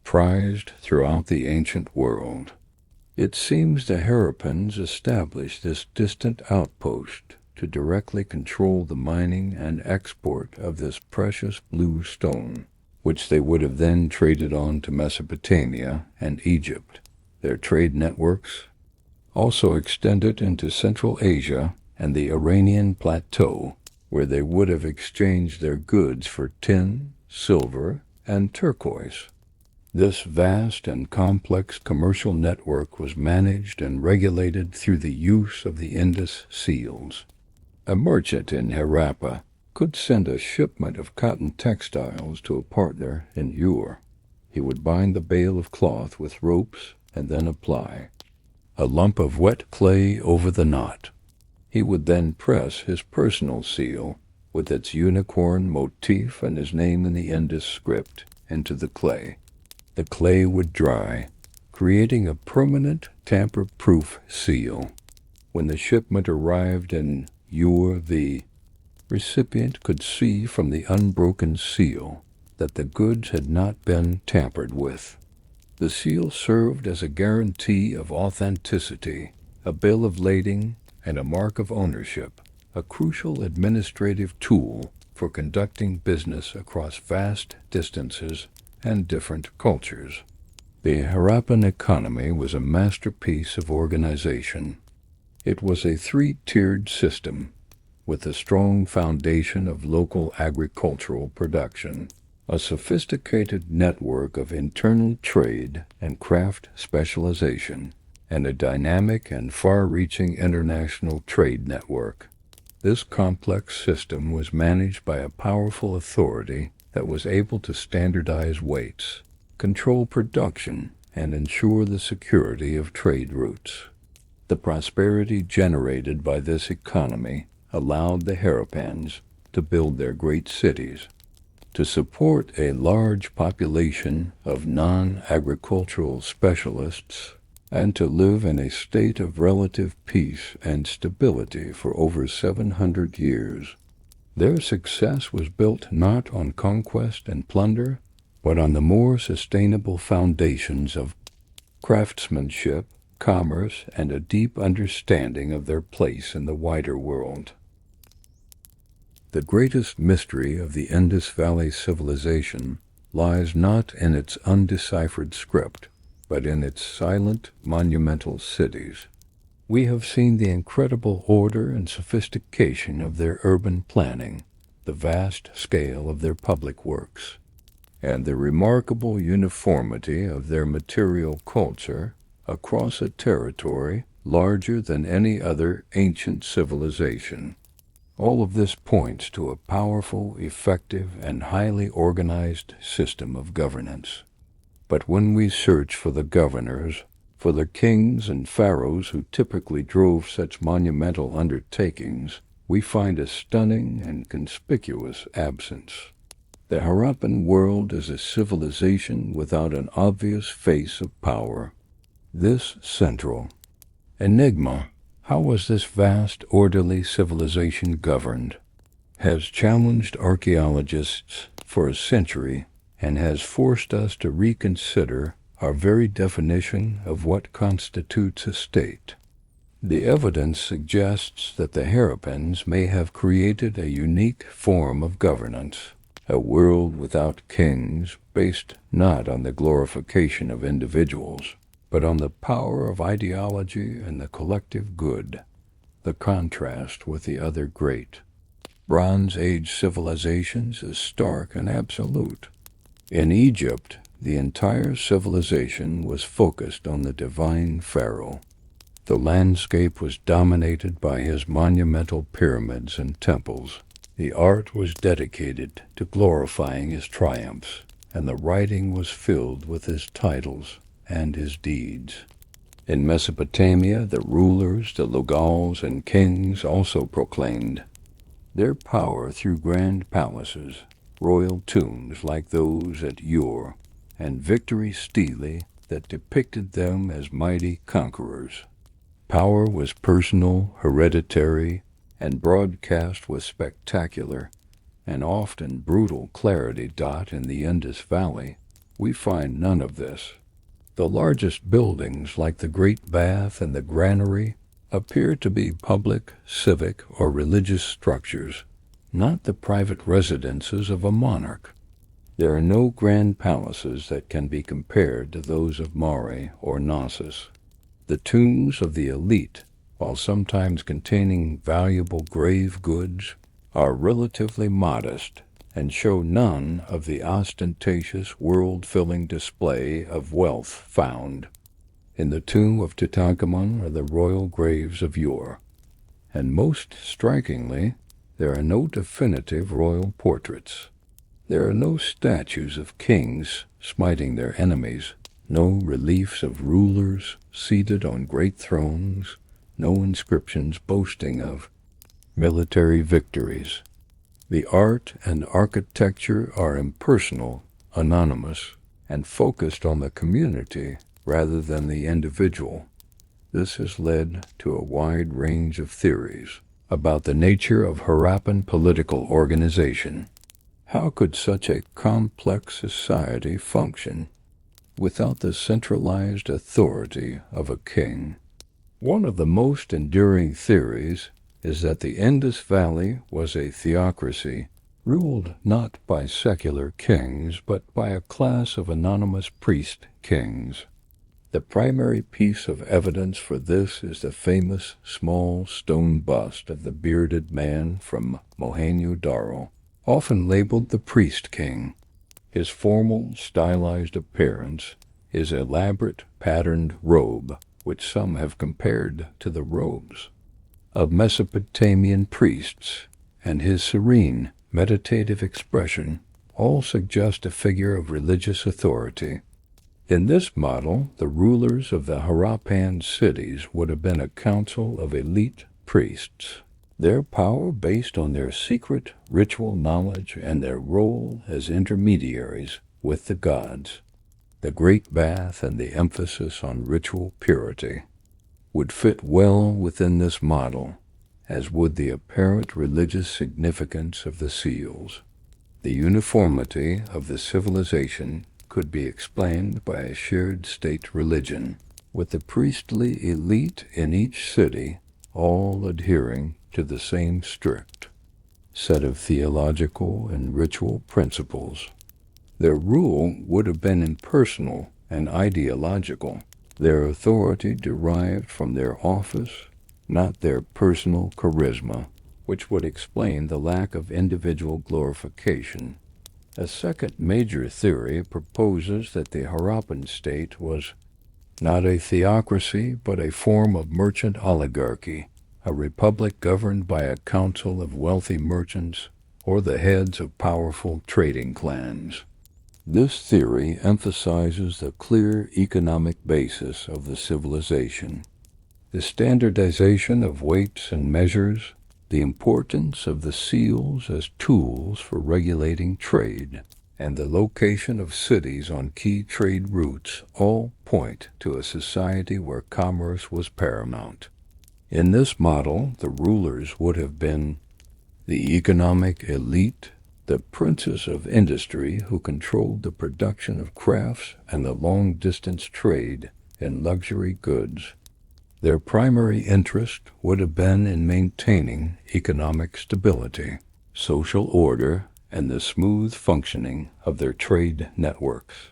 prized throughout the ancient world. It seems the Harappans established this distant outpost to directly control the mining and export of this precious blue stone, which they would have then traded on to Mesopotamia and Egypt. Their trade networks also extended into Central Asia and the Iranian plateau, where they would have exchanged their goods for tin, silver, and turquoise. This vast and complex commercial network was managed and regulated through the use of the Indus seals. A merchant in Harappa could send a shipment of cotton textiles to a partner in Ur. He would bind the bale of cloth with ropes and then apply a lump of wet clay over the knot. He would then press his personal seal, with its unicorn motif and his name in the Indus script, into the clay. The clay would dry, creating a permanent, tamper-proof seal. When the shipment arrived in Ur, the recipient could see from the unbroken seal that the goods had not been tampered with. The seal served as a guarantee of authenticity, a bill of lading, and a mark of ownership, a crucial administrative tool for conducting business across vast distances and different cultures. The Harappan economy was a masterpiece of organization. It was a three-tiered system, with a strong foundation of local agricultural production, a sophisticated network of internal trade and craft specialization, and a dynamic and far-reaching international trade network. This complex system was managed by a powerful authority that was able to standardize weights, control production, and ensure the security of trade routes. The prosperity generated by this economy allowed the Harappans to build their great cities, to support a large population of non-agricultural specialists, and to live in a state of relative peace and stability for over 700 years. Their success was built not on conquest and plunder, but on the more sustainable foundations of craftsmanship, commerce, and a deep understanding of their place in the wider world. The greatest mystery of the Indus Valley Civilization lies not in its undeciphered script, but in its silent, monumental cities. We have seen the incredible order and sophistication of their urban planning, the vast scale of their public works, and the remarkable uniformity of their material culture across a territory larger than any other ancient civilization. All of this points to a powerful, effective, and highly organized system of governance. But when we search for the governors, for the kings and pharaohs who typically drove such monumental undertakings, we find a stunning and conspicuous absence. The Harappan world is a civilization without an obvious face of power. This central enigma, how was this vast, orderly civilization governed, has challenged archaeologists for a century and has forced us to reconsider our very definition of what constitutes a state. The evidence suggests that the Harappans may have created a unique form of governance, a world without kings, based not on the glorification of individuals, but on the power of ideology and the collective good. the contrast with the other great Bronze Age civilizations is stark and absolute. In Egypt, the entire civilization was focused on the divine pharaoh. The landscape was dominated by his monumental pyramids and temples. The art was dedicated to glorifying his triumphs, and the writing was filled with his titles and his deeds. In Mesopotamia, the rulers, the Lugals, and kings also proclaimed their power through grand palaces, royal tombs like those at Ur, and victory stelae that depicted them as mighty conquerors. Power was personal, hereditary, and broadcast with spectacular and often brutal clarity. In the Indus Valley, we find none of this. The largest buildings, like the Great Bath and the Granary, appear to be public, civic, or religious structures, not the private residences of a monarch. There are no grand palaces that can be compared to those of Mare or Knossos. The tombs of the elite, while sometimes containing valuable grave goods, are relatively modest and show none of the ostentatious, world-filling display of wealth found in the tomb of Tutankhamun or the royal graves of Ur. And most strikingly, there are no definitive royal portraits. There are no statues of kings smiting their enemies, no reliefs of rulers seated on great thrones, no inscriptions boasting of military victories. The art and architecture are impersonal, anonymous, and focused on the community rather than the individual. This has led to a wide range of theories about the nature of Harappan political organization. How could such a complex society function without the centralized authority of a king? One of the most enduring theories is that the Indus Valley was a theocracy ruled not by secular kings but by a class of anonymous priest kings. The primary piece of evidence for this is the famous small stone bust of the bearded man from Mohenjo-Daro, often labeled the priest king. His formal, stylized appearance, his elaborate, patterned robe, which some have compared to the robes of Mesopotamian priests, and his serene, meditative expression all suggest a figure of religious authority. In this model, the rulers of the Harappan cities would have been a council of elite priests, their power based on their secret ritual knowledge and their role as intermediaries with the gods. The Great Bath and the emphasis on ritual purity would fit well within this model, as would the apparent religious significance of the seals. The uniformity of the civilization could be explained by a shared state religion, with the priestly elite in each city all adhering to the same strict set of theological and ritual principles. Their rule would have been impersonal and ideological, their authority derived from their office, not their personal charisma, which would explain the lack of individual glorification. A second major theory proposes that the Harappan state was not a theocracy but a form of merchant oligarchy, a republic governed by a council of wealthy merchants or the heads of powerful trading clans. This theory emphasizes the clear economic basis of the civilization, the standardization of weights and measures, the importance of the seals as tools for regulating trade, and the location of cities on key trade routes all point to a society where commerce was paramount. In this model, the rulers would have been the economic elite, the princes of industry who controlled the production of crafts and the long-distance trade in luxury goods. Their primary interest would have been in maintaining economic stability, social order, and the smooth functioning of their trade networks.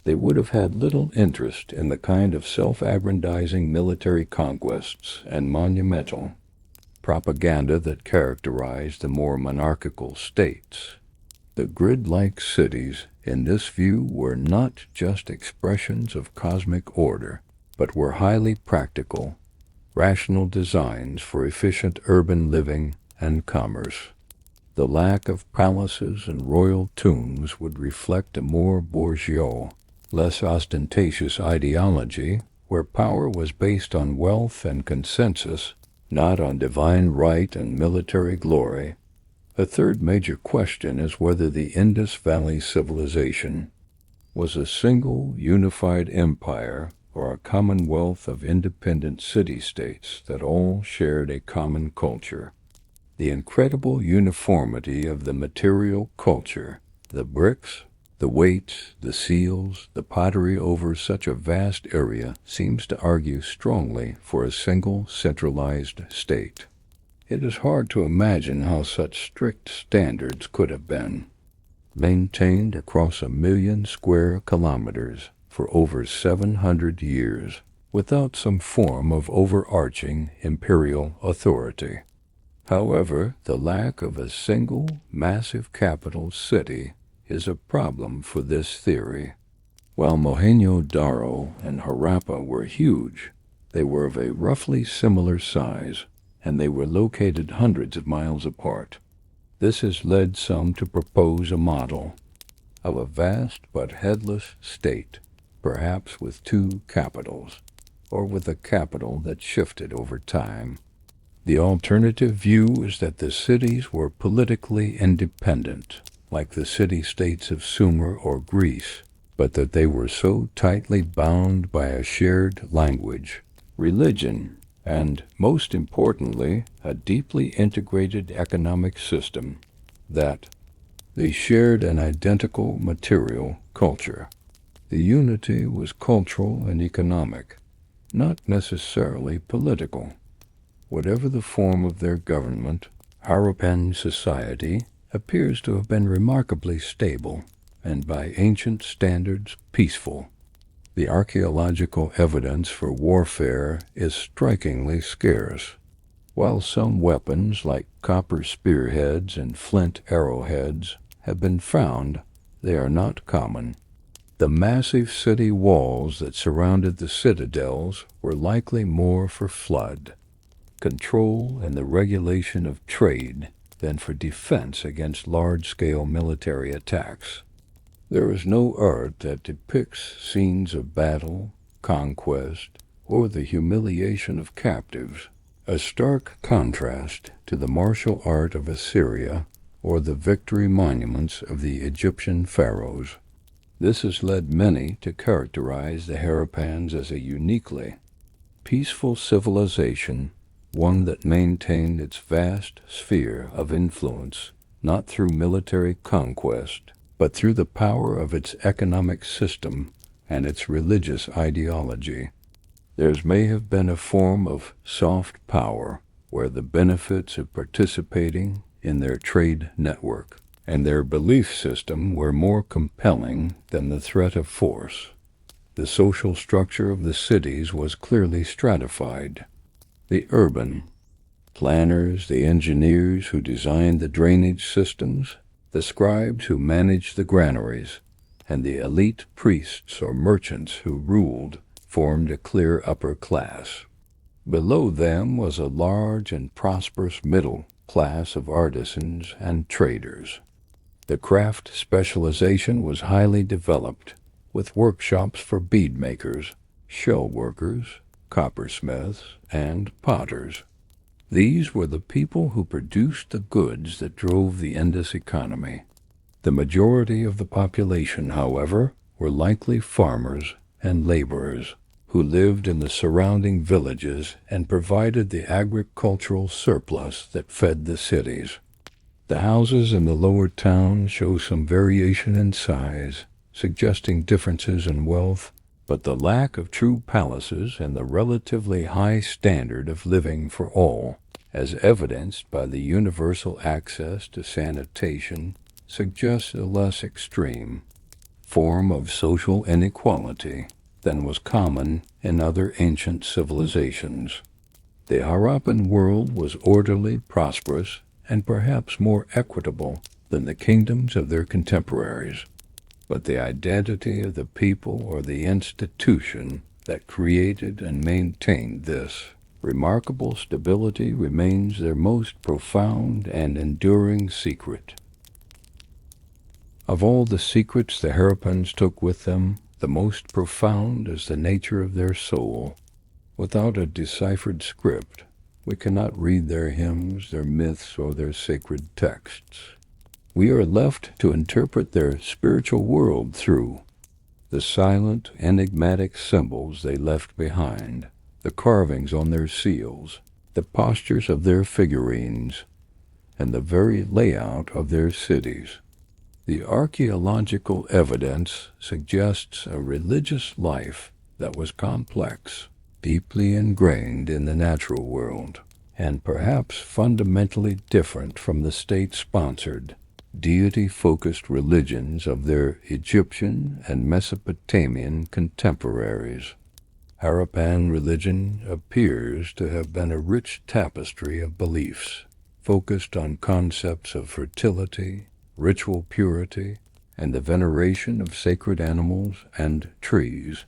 They would have had little interest in the kind of self-aggrandizing military conquests and monumental propaganda that characterized the more monarchical states. The grid-like cities, in this view, were not just expressions of cosmic order, but were highly practical, rational designs for efficient urban living and commerce. The lack of palaces and royal tombs would reflect a more bourgeois, less ostentatious ideology, where power was based on wealth and consensus, not on divine right and military glory. A third major question is whether the Indus Valley Civilization was a single, unified empire or a commonwealth of independent city-states that all shared a common culture. The incredible uniformity of the material culture, the bricks, the weights, the seals, the pottery over such a vast area seems to argue strongly for a single centralized state. It is hard to imagine how such strict standards could have been maintained across 1,000,000 square kilometers for over 700 years without some form of overarching imperial authority. However, the lack of a single massive capital city is a problem for this theory. While Mohenjo-Daro and Harappa were huge, they were of a roughly similar size, and they were located hundreds of miles apart. This has led some to propose a model of a vast but headless state, perhaps with two capitals, or with a capital that shifted over time. The alternative view is that the cities were politically independent, like the city-states of Sumer or Greece, but that they were so tightly bound by a shared language, religion, and, most importantly, a deeply integrated economic system that they shared an identical material culture. The unity was cultural and economic, not necessarily political. Whatever the form of their government, Harappan society appears to have been remarkably stable and by ancient standards peaceful. The archaeological evidence for warfare is strikingly scarce. While some weapons like copper spearheads and flint arrowheads have been found, they are not common. The massive city walls that surrounded the citadels were likely more for flood, control, and the regulation of trade than for defense against large-scale military attacks. There is no art that depicts scenes of battle, conquest, or the humiliation of captives, a stark contrast to the martial art of Assyria or the victory monuments of the Egyptian pharaohs. This has led many to characterize the Harappans as a uniquely peaceful civilization, one that maintained its vast sphere of influence, not through military conquest, but through the power of its economic system and its religious ideology. There may have been a form of soft power where the benefits of participating in their trade network and their belief system were more compelling than the threat of force. The social structure of the cities was clearly stratified. The urban planners, the engineers who designed the drainage systems, the scribes who managed the granaries, and the elite priests or merchants who ruled formed a clear upper class. Below them was a large and prosperous middle class of artisans and traders. The craft specialization was highly developed, with workshops for bead makers, shell workers, coppersmiths, and potters. These were the people who produced the goods that drove the Indus economy. The majority of the population, however, were likely farmers and laborers who lived in the surrounding villages and provided the agricultural surplus that fed the cities. The houses in the lower town show some variation in size, suggesting differences in wealth, but the lack of true palaces and the relatively high standard of living for all, as evidenced by the universal access to sanitation, suggests a less extreme form of social inequality than was common in other ancient civilizations. The Harappan world was orderly, prosperous, and perhaps more equitable than the kingdoms of their contemporaries. But the identity of the people or the institution that created and maintained this remarkable stability remains their most profound and enduring secret. Of all the secrets the Harappans took with them, the most profound is the nature of their soul. Without a deciphered script, we cannot read their hymns, their myths, or their sacred texts. We are left to interpret their spiritual world through the silent, enigmatic symbols they left behind, the carvings on their seals, the postures of their figurines, and the very layout of their cities. The archaeological evidence suggests a religious life that was complex, deeply ingrained in the natural world, and perhaps fundamentally different from the state-sponsored, deity-focused religions of their Egyptian and Mesopotamian contemporaries. Harappan religion appears to have been a rich tapestry of beliefs, focused on concepts of fertility, ritual purity, and the veneration of sacred animals and trees.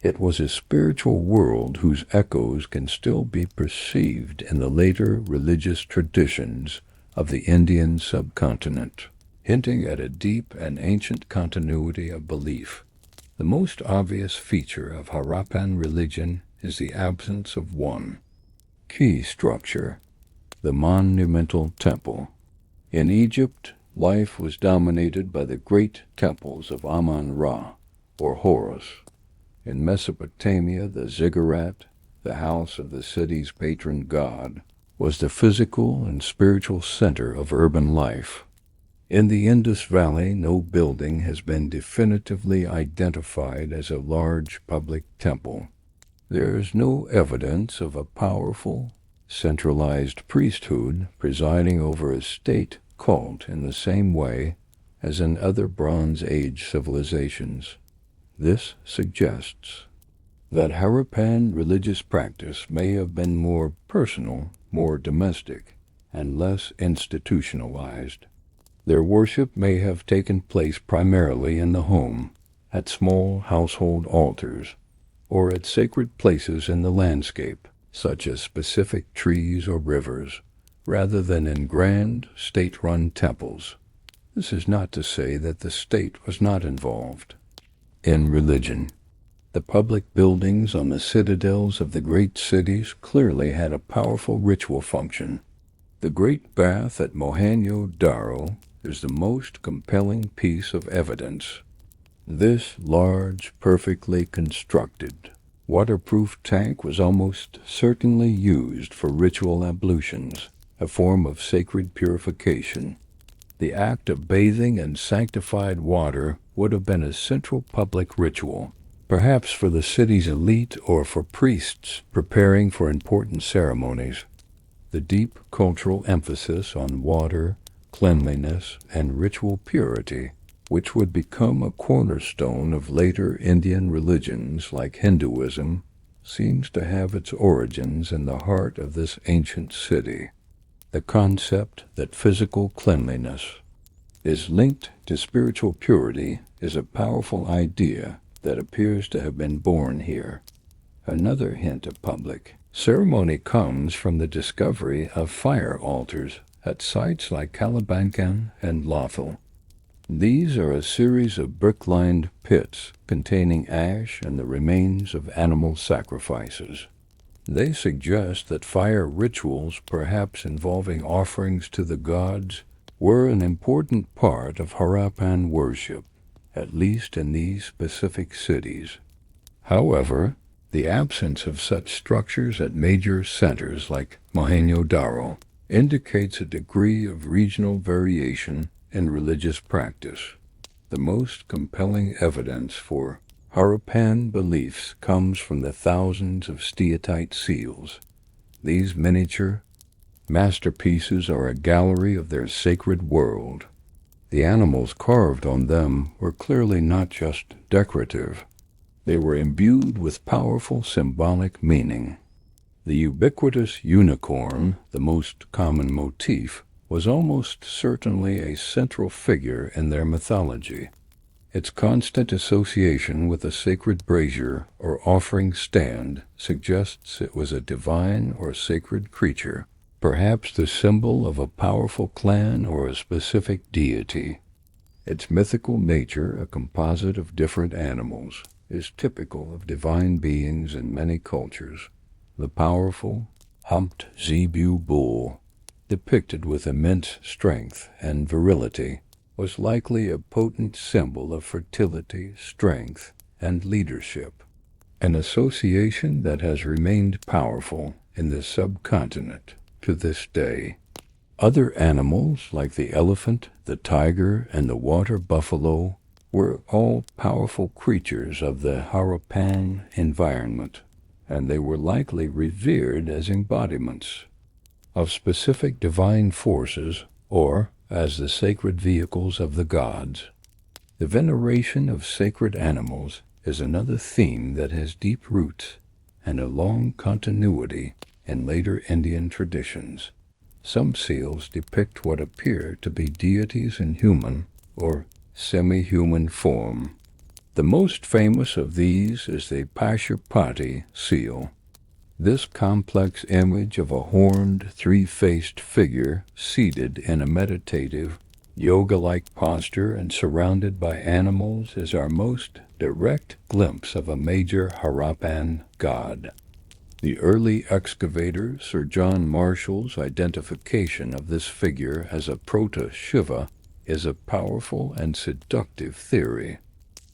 It was a spiritual world whose echoes can still be perceived in the later religious traditions of the Indian subcontinent, hinting at a deep and ancient continuity of belief. The most obvious feature of Harappan religion is the absence of one key structure, the monumental temple. In Egypt, life was dominated by the great temples of Amun-Ra, or Horus. In Mesopotamia, the ziggurat, the house of the city's patron god, was the physical and spiritual center of urban life. In the Indus Valley, no building has been definitively identified as a large public temple. There is no evidence of a powerful, centralized priesthood presiding over a state cult in the same way as in other Bronze Age civilizations. This suggests that Harappan religious practice may have been more personal, more domestic, and less institutionalized. Their worship may have taken place primarily in the home, at small household altars, or at sacred places in the landscape, such as specific trees or rivers, rather than in grand, state-run temples. This is not to say that the state was not involved. In religion, the public buildings on the citadels of the great cities clearly had a powerful ritual function. The Great Bath at Mohenjo-Daro is the most compelling piece of evidence. This large, perfectly constructed, waterproof tank was almost certainly used for ritual ablutions, a form of sacred purification. The act of bathing in sanctified water would have been a central public ritual, perhaps for the city's elite or for priests preparing for important ceremonies. The deep cultural emphasis on water, cleanliness, and ritual purity, which would become a cornerstone of later Indian religions like Hinduism, seems to have its origins in the heart of this ancient city. The concept that physical cleanliness is linked to spiritual purity is a powerful idea that appears to have been born here. Another hint of public ceremony comes from the discovery of fire altars at sites like Calabancan and Lothal. These are a series of brick-lined pits containing ash and the remains of animal sacrifices. They suggest that fire rituals, perhaps involving offerings to the gods, were an important part of Harappan worship, at least in these specific cities. However, the absence of such structures at major centers like Mohenjo-Daro indicates a degree of regional variation in religious practice. The most compelling evidence for Harappan beliefs comes from the thousands of steatite seals. These miniature masterpieces are a gallery of their sacred world. The animals carved on them were clearly not just decorative. They were imbued with powerful symbolic meaning. The ubiquitous unicorn, the most common motif, was almost certainly a central figure in their mythology. Its constant association with a sacred brazier or offering stand suggests it was a divine or sacred creature, perhaps the symbol of a powerful clan or a specific deity. Its mythical nature, a composite of different animals, is typical of divine beings in many cultures. The powerful, humped zebu bull, depicted with immense strength and virility, was likely a potent symbol of fertility, strength, and leadership, an association that has remained powerful in the subcontinent to this day. Other animals like the elephant, the tiger, and the water buffalo were all powerful creatures of the Harappan environment, and they were likely revered as embodiments of specific divine forces or as the sacred vehicles of the gods. The veneration of sacred animals is another theme that has deep roots and a long continuity in later Indian traditions. Some seals depict what appear to be deities in human or semi-human form. The most famous of these is the Pashupati seal. This complex image of a horned, three-faced figure seated in a meditative, yoga-like posture and surrounded by animals is our most direct glimpse of a major Harappan god. The early excavator Sir John Marshall's identification of this figure as a proto-Shiva is a powerful and seductive theory.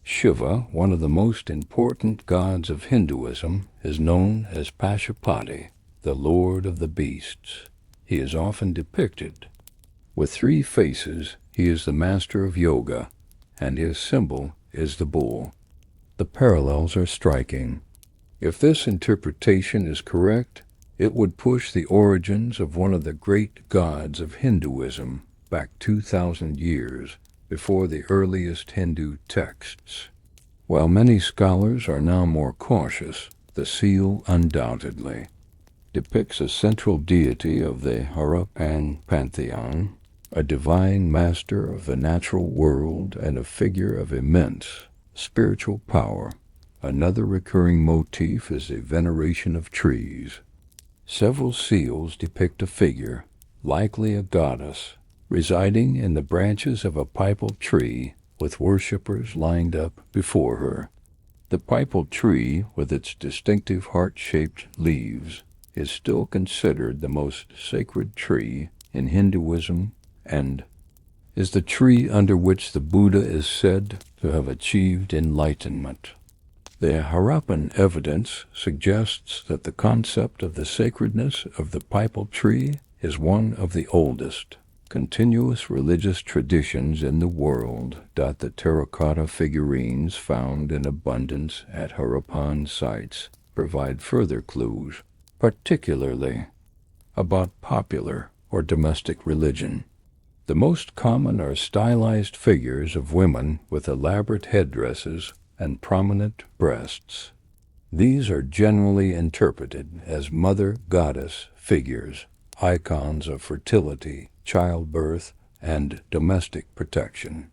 Shiva, one of the most important gods of Hinduism, is known as Pashupati, the lord of the beasts. He is often depicted with three faces. He is the master of yoga, and his symbol is the bull. The parallels are striking. If this interpretation is correct, it would push the origins of one of the great gods of Hinduism back 2,000 years before the earliest Hindu texts. While many scholars are now more cautious, the seal undoubtedly depicts a central deity of the Harappan pantheon, a divine master of the natural world and a figure of immense spiritual power. Another recurring motif is the veneration of trees. Several seals depict a figure, likely a goddess, residing in the branches of a pipal tree with worshippers lined up before her. The pipal tree, with its distinctive heart-shaped leaves, is still considered the most sacred tree in Hinduism and is the tree under which the Buddha is said to have achieved enlightenment. The Harappan evidence suggests that the concept of the sacredness of the pipal tree is one of the oldest continuous religious traditions in the world. The terracotta figurines found in abundance at Harappan sites provide further clues, particularly about popular or domestic religion. The most common are stylized figures of women with elaborate headdresses and prominent breasts. These are generally interpreted as mother goddess figures, icons of fertility, childbirth, and domestic protection.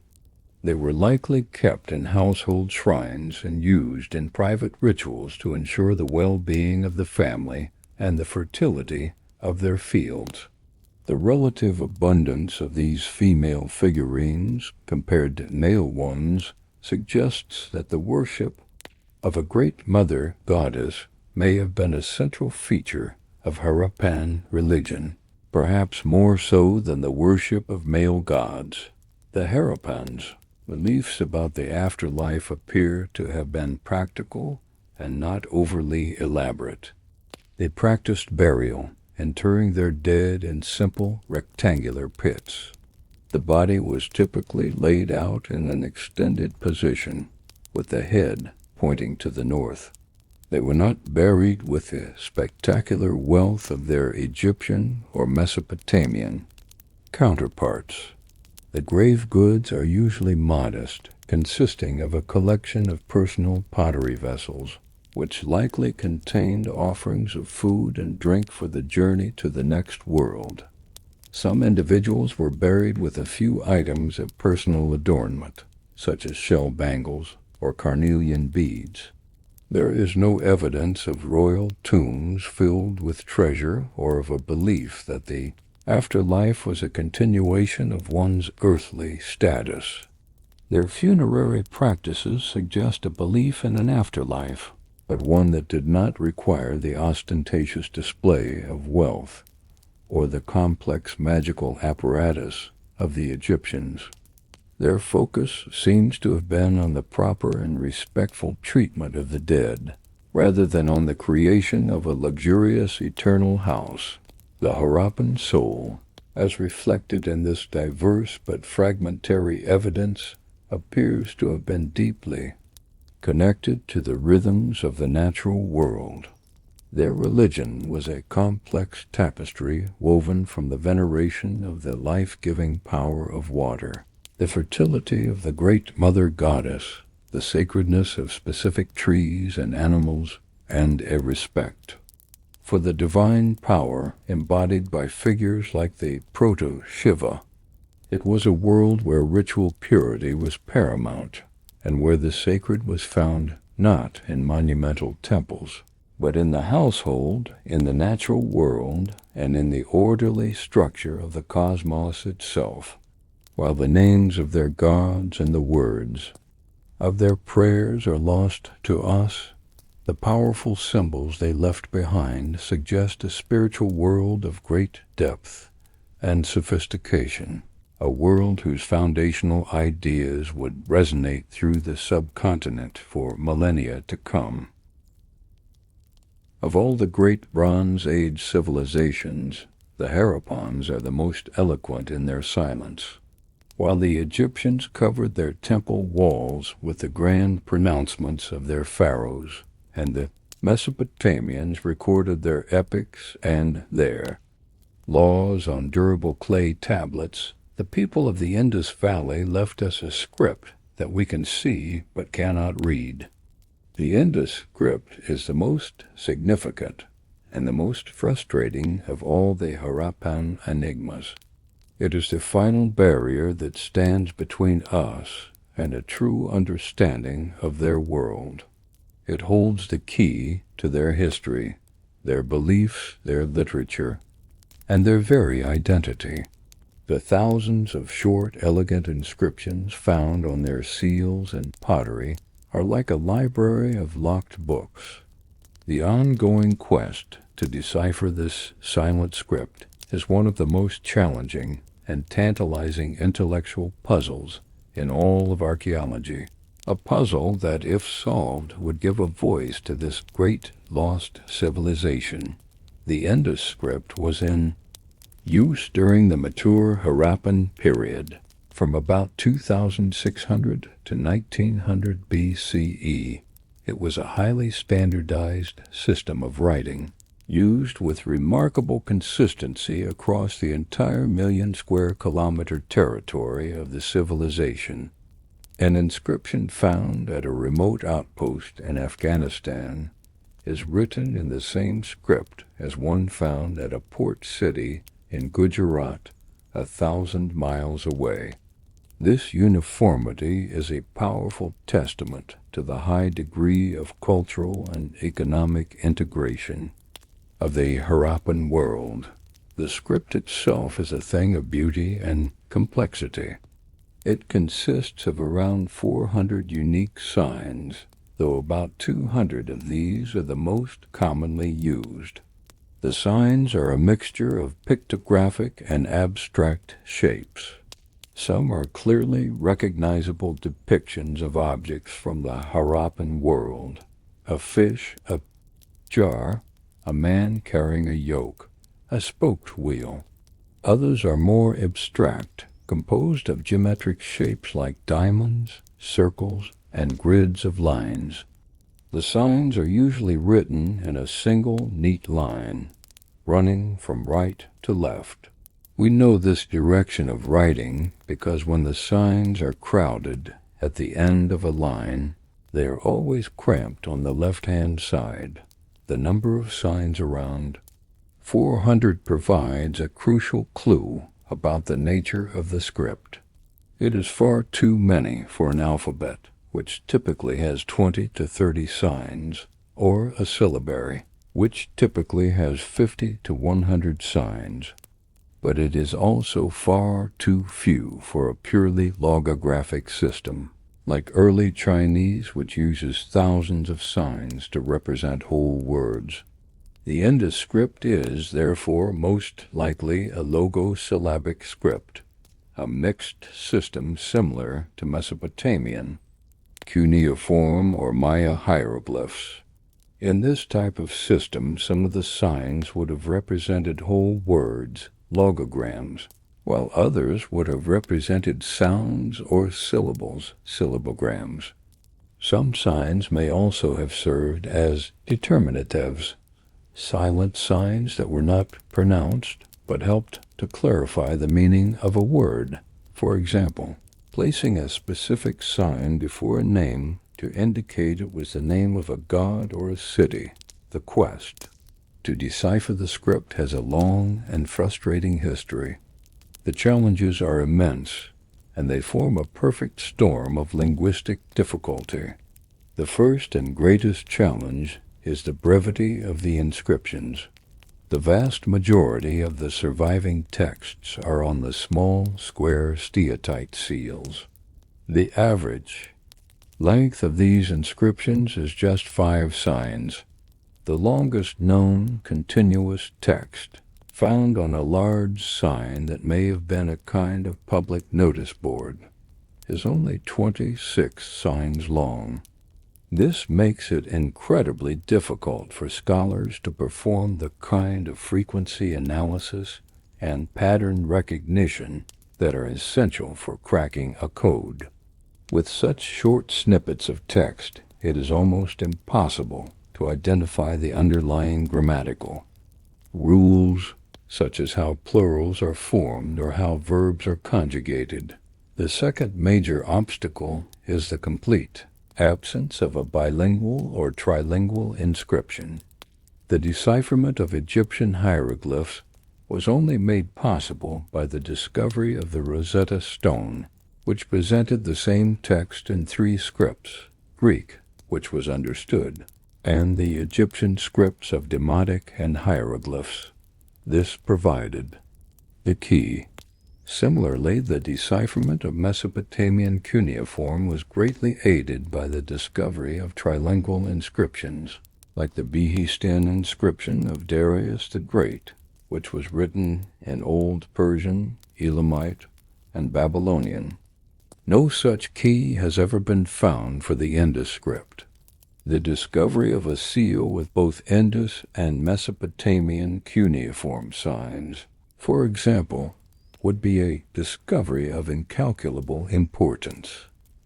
They were likely kept in household shrines and used in private rituals to ensure the well-being of the family and the fertility of their fields. The relative abundance of these female figurines compared to male ones suggests that the worship of a great mother goddess may have been a central feature of Harappan religion, perhaps more so than the worship of male gods. The Harappans' beliefs about the afterlife appear to have been practical and not overly elaborate. They practiced burial, interring their dead in simple rectangular pits. The body was typically laid out in an extended position, with the head pointing to the north. They were not buried with the spectacular wealth of their Egyptian or Mesopotamian counterparts. The grave goods are usually modest, consisting of a collection of personal pottery vessels, which likely contained offerings of food and drink for the journey to the next world. Some individuals were buried with a few items of personal adornment, such as shell bangles or carnelian beads. There is no evidence of royal tombs filled with treasure or of a belief that the afterlife was a continuation of one's earthly status. Their funerary practices suggest a belief in an afterlife, but one that did not require the ostentatious display of wealth or the complex magical apparatus of the Egyptians. Their focus seems to have been on the proper and respectful treatment of the dead, rather than on the creation of a luxurious eternal house. The Harappan soul, as reflected in this diverse but fragmentary evidence, appears to have been deeply connected to the rhythms of the natural world. Their religion was a complex tapestry woven from the veneration of the life-giving power of water, the fertility of the great mother goddess, the sacredness of specific trees and animals, and a respect for the divine power embodied by figures like the proto-Shiva. It was a world where ritual purity was paramount, and where the sacred was found not in monumental temples, but in the household, in the natural world, and in the orderly structure of the cosmos itself. While the names of their gods and the words of their prayers are lost to us, the powerful symbols they left behind suggest a spiritual world of great depth and sophistication, a world whose foundational ideas would resonate through the subcontinent for millennia to come. Of all the great Bronze Age civilizations, the Harappans are the most eloquent in their silence. While the Egyptians covered their temple walls with the grand pronouncements of their pharaohs, and the Mesopotamians recorded their epics and their laws on durable clay tablets, the people of the Indus Valley left us a script that we can see but cannot read. The Indus script is the most significant and the most frustrating of all the Harappan enigmas. It is the final barrier that stands between us and a true understanding of their world. It holds the key to their history, their beliefs, their literature, and their very identity. The thousands of short, elegant inscriptions found on their seals and pottery are like a library of locked books. The ongoing quest to decipher this silent script is one of the most challenging and tantalizing intellectual puzzles in all of archaeology, a puzzle that, if solved, would give a voice to this great lost civilization. The Indus script was in use during the mature Harappan period, from about 2600 to 1900 BCE. It was a highly standardized system of writing, used with remarkable consistency across the entire million-square-kilometer territory of the civilization. An inscription found at a remote outpost in Afghanistan is written in the same script as one found at a port city in Gujarat, 1,000 miles away. This uniformity is a powerful testament to the high degree of cultural and economic integration of the Harappan world. The script itself is a thing of beauty and complexity. It consists of around 400 unique signs, though about 200 of these are the most commonly used. The signs are a mixture of pictographic and abstract shapes. Some are clearly recognizable depictions of objects from the Harappan world: a fish, a jar, a man carrying a yoke, a spoked wheel. Others are more abstract, composed of geometric shapes like diamonds, circles, and grids of lines. The signs are usually written in a single neat line, running from right to left. We know this direction of writing because when the signs are crowded at the end of a line, They are always cramped on the left-hand side. The number of signs around 400 provides a crucial clue about the nature of the script. It is far too many for an alphabet, which typically has 20 to 30 signs, or a syllabary, which typically has 50 to 100 signs. But it is also far too few for a purely logographic system, like early Chinese, which uses thousands of signs to represent whole words. The Indus script is, therefore, most likely a logosyllabic script, a mixed system similar to Mesopotamian, cuneiform or Maya hieroglyphs. In this type of system, some of the signs would have represented whole words, logograms, while others would have represented sounds or syllables, syllabograms. Some signs may also have served as determinatives, silent signs that were not pronounced but helped to clarify the meaning of a word. For example, placing a specific sign before a name to indicate it was the name of a god or a city. The quest to decipher the script has a long and frustrating history. The challenges are immense, and they form a perfect storm of linguistic difficulty. The first and greatest challenge is the brevity of the inscriptions. The vast majority of the surviving texts are on the small, square steatite seals. The average length of these inscriptions is just 5 signs. The longest known continuous text, found on a large sign that may have been a kind of public notice board, is only 26 signs long. This makes it incredibly difficult for scholars to perform the kind of frequency analysis and pattern recognition that are essential for cracking a code. With such short snippets of text, it is almost impossible to identify the underlying grammatical rules, such as how plurals are formed or how verbs are conjugated. The second major obstacle is the complete absence of a bilingual or trilingual inscription. The decipherment of Egyptian hieroglyphs was only made possible by the discovery of the Rosetta Stone, which presented the same text in 3 scripts: Greek, which was understood, and the Egyptian scripts of demotic and hieroglyphs. This provided the key. Similarly, the decipherment of Mesopotamian cuneiform was greatly aided by the discovery of trilingual inscriptions, like the Behistun inscription of Darius the Great, which was written in Old Persian, Elamite, and Babylonian. No such key has ever been found for the Indus script. The discovery of a seal with both Indus and Mesopotamian cuneiform signs, for example, would be a discovery of incalculable importance.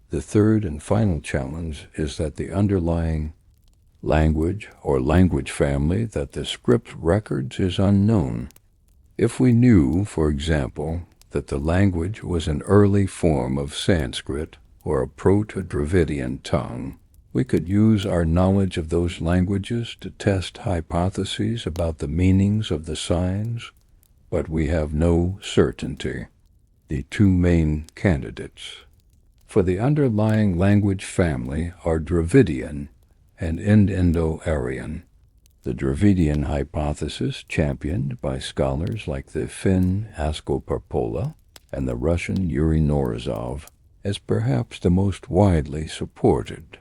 The third and final challenge is that the underlying language or language family that the script records is unknown. If we knew, for example, that the language was an early form of Sanskrit or a Proto-Dravidian tongue, we could use our knowledge of those languages to test hypotheses about the meanings of the signs, but we have no certainty. The 2 main candidates for the underlying language family are Dravidian and Indo-Aryan. The Dravidian hypothesis, championed by scholars like the Finn Askoparpola and the Russian Yuri Norizov, is perhaps the most widely supported.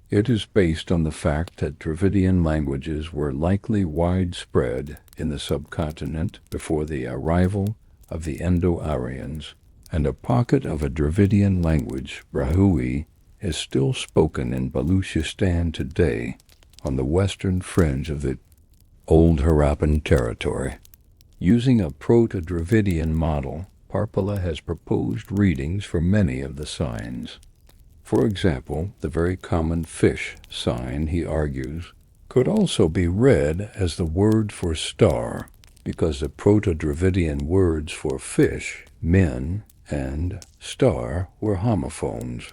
It is based on the fact that Dravidian languages were likely widespread in the subcontinent before the arrival of the Indo-Aryans, and a pocket of a Dravidian language, Brahui, is still spoken in Baluchistan today on the western fringe of the old Harappan territory. Using a Proto-Dravidian model, Parpola has proposed readings for many of the signs. For example, the very common fish sign, he argues, could also be read as the word for star, because the Proto-Dravidian words for fish, min, and star were homophones.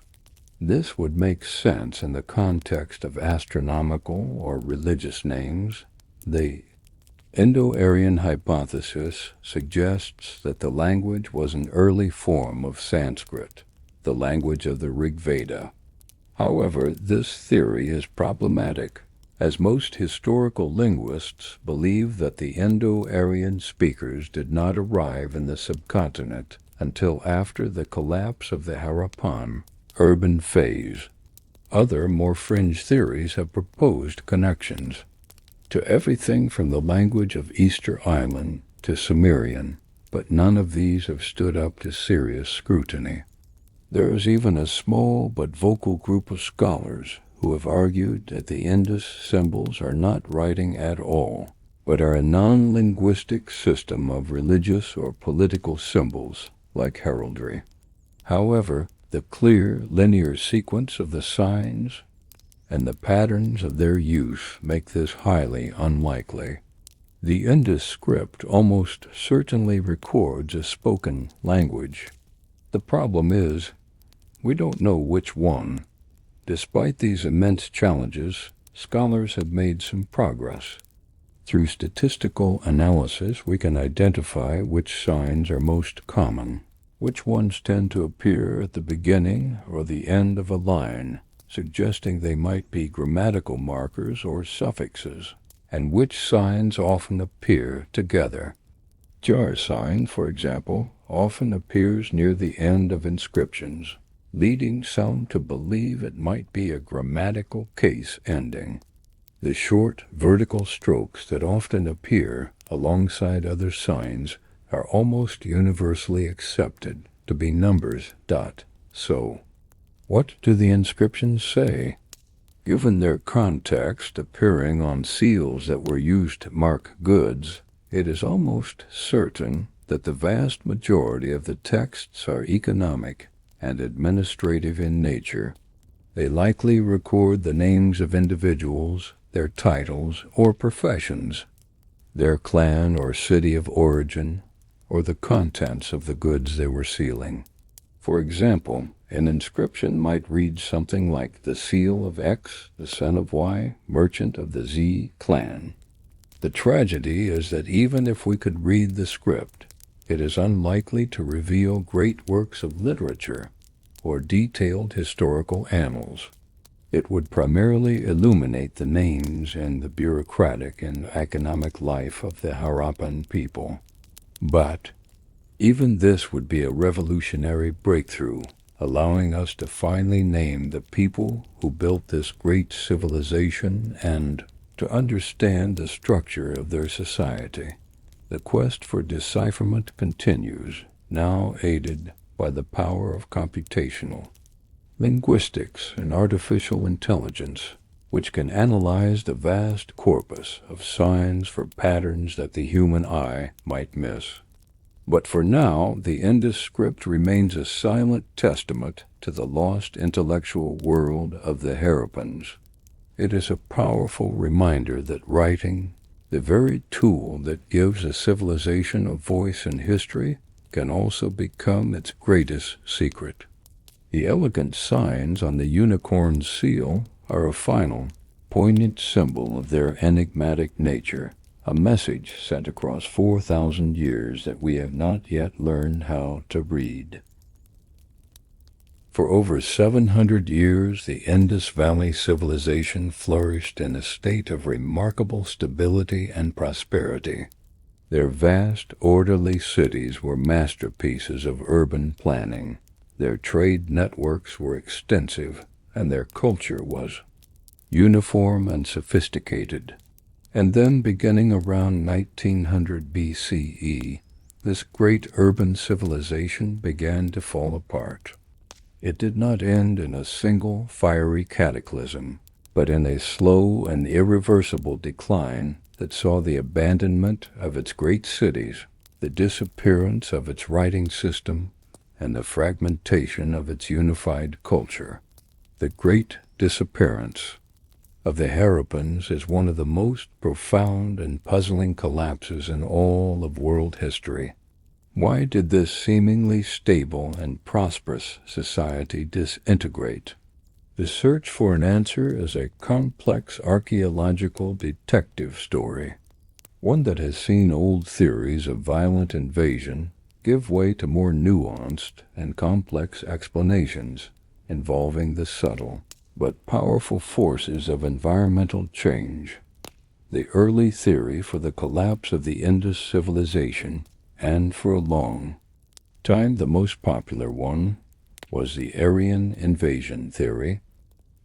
This would make sense in the context of astronomical or religious names. The Indo-Aryan hypothesis suggests that the language was an early form of Sanskrit, the language of the Rig Veda. However, this theory is problematic, as most historical linguists believe that the Indo-Aryan speakers did not arrive in the subcontinent until after the collapse of the Harappan urban phase. Other, more fringe theories have proposed connections to everything from the language of Easter Island to Sumerian, but none of these have stood up to serious scrutiny. There is even a small but vocal group of scholars who have argued that the Indus symbols are not writing at all, but are a non-linguistic system of religious or political symbols like heraldry. However, the clear, linear sequence of the signs and the patterns of their use make this highly unlikely. The Indus script almost certainly records a spoken language. The problem is, we don't know which one. Despite these immense challenges, scholars have made some progress. Through statistical analysis, we can identify which signs are most common, which ones tend to appear at the beginning or the end of a line, suggesting they might be grammatical markers or suffixes, and which signs often appear together. Jar sign, for example, often appears near the end of inscriptions, leading some to believe it might be a grammatical case ending. The short vertical strokes that often appear alongside other signs are almost universally accepted to be numbers. So, what do the inscriptions say? Given their context appearing on seals that were used to mark goods, it is almost certain that the vast majority of the texts are economic and administrative in nature. They likely record the names of individuals, their titles or professions, their clan or city of origin, or the contents of the goods they were sealing. For example, an inscription might read something like the seal of X, the son of Y, merchant of the Z clan. The tragedy is that even if we could read the script, it is unlikely to reveal great works of literature or detailed historical annals. It would primarily illuminate the names and the bureaucratic and economic life of the Harappan people. But even this would be a revolutionary breakthrough, allowing us to finally name the people who built this great civilization and to understand the structure of their society. The quest for decipherment continues, now aided by the power of computational linguistics and artificial intelligence, which can analyze the vast corpus of signs for patterns that the human eye might miss. But for now, the Indus script remains a silent testament to the lost intellectual world of the Harappans. It is a powerful reminder that writing, the very tool that gives a civilization a voice in history, can also become its greatest secret. The elegant signs on the unicorn's seal are a final, poignant symbol of their enigmatic nature, a message sent across 4,000 years that we have not yet learned how to read. For over 700 years, the Indus Valley Civilization flourished in a state of remarkable stability and prosperity. Their vast, orderly cities were masterpieces of urban planning. Their trade networks were extensive, and their culture was uniform and sophisticated. And then, beginning around 1900 BCE, this great urban civilization began to fall apart. It did not end in a single fiery cataclysm, but in a slow and irreversible decline that saw the abandonment of its great cities, the disappearance of its writing system, and the fragmentation of its unified culture. The Great Disappearance of the Harappans is one of the most profound and puzzling collapses in all of world history. Why did this seemingly stable and prosperous society disintegrate? The search for an answer is a complex archaeological detective story, one that has seen old theories of violent invasion give way to more nuanced and complex explanations involving the subtle but powerful forces of environmental change. The early theory for the collapse of the Indus civilization, and for a long time the most popular one, was the Aryan invasion theory.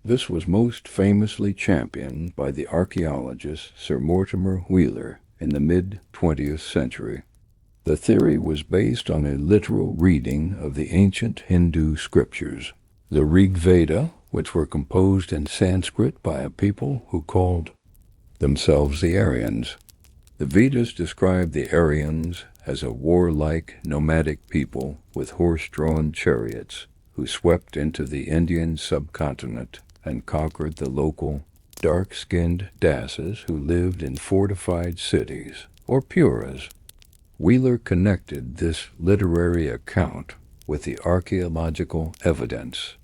This was most famously championed by the archaeologist Sir Mortimer Wheeler in the mid-20th century. The theory was based on a literal reading of the ancient Hindu scriptures, the Rig Veda, which were composed in Sanskrit by a people who called themselves the Aryans. The Vedas describe the Aryans as a warlike, nomadic people with horse-drawn chariots who swept into the Indian subcontinent and conquered the local, dark-skinned Dases who lived in fortified cities, or puras. Wheeler connected this literary account with the archaeological evidence.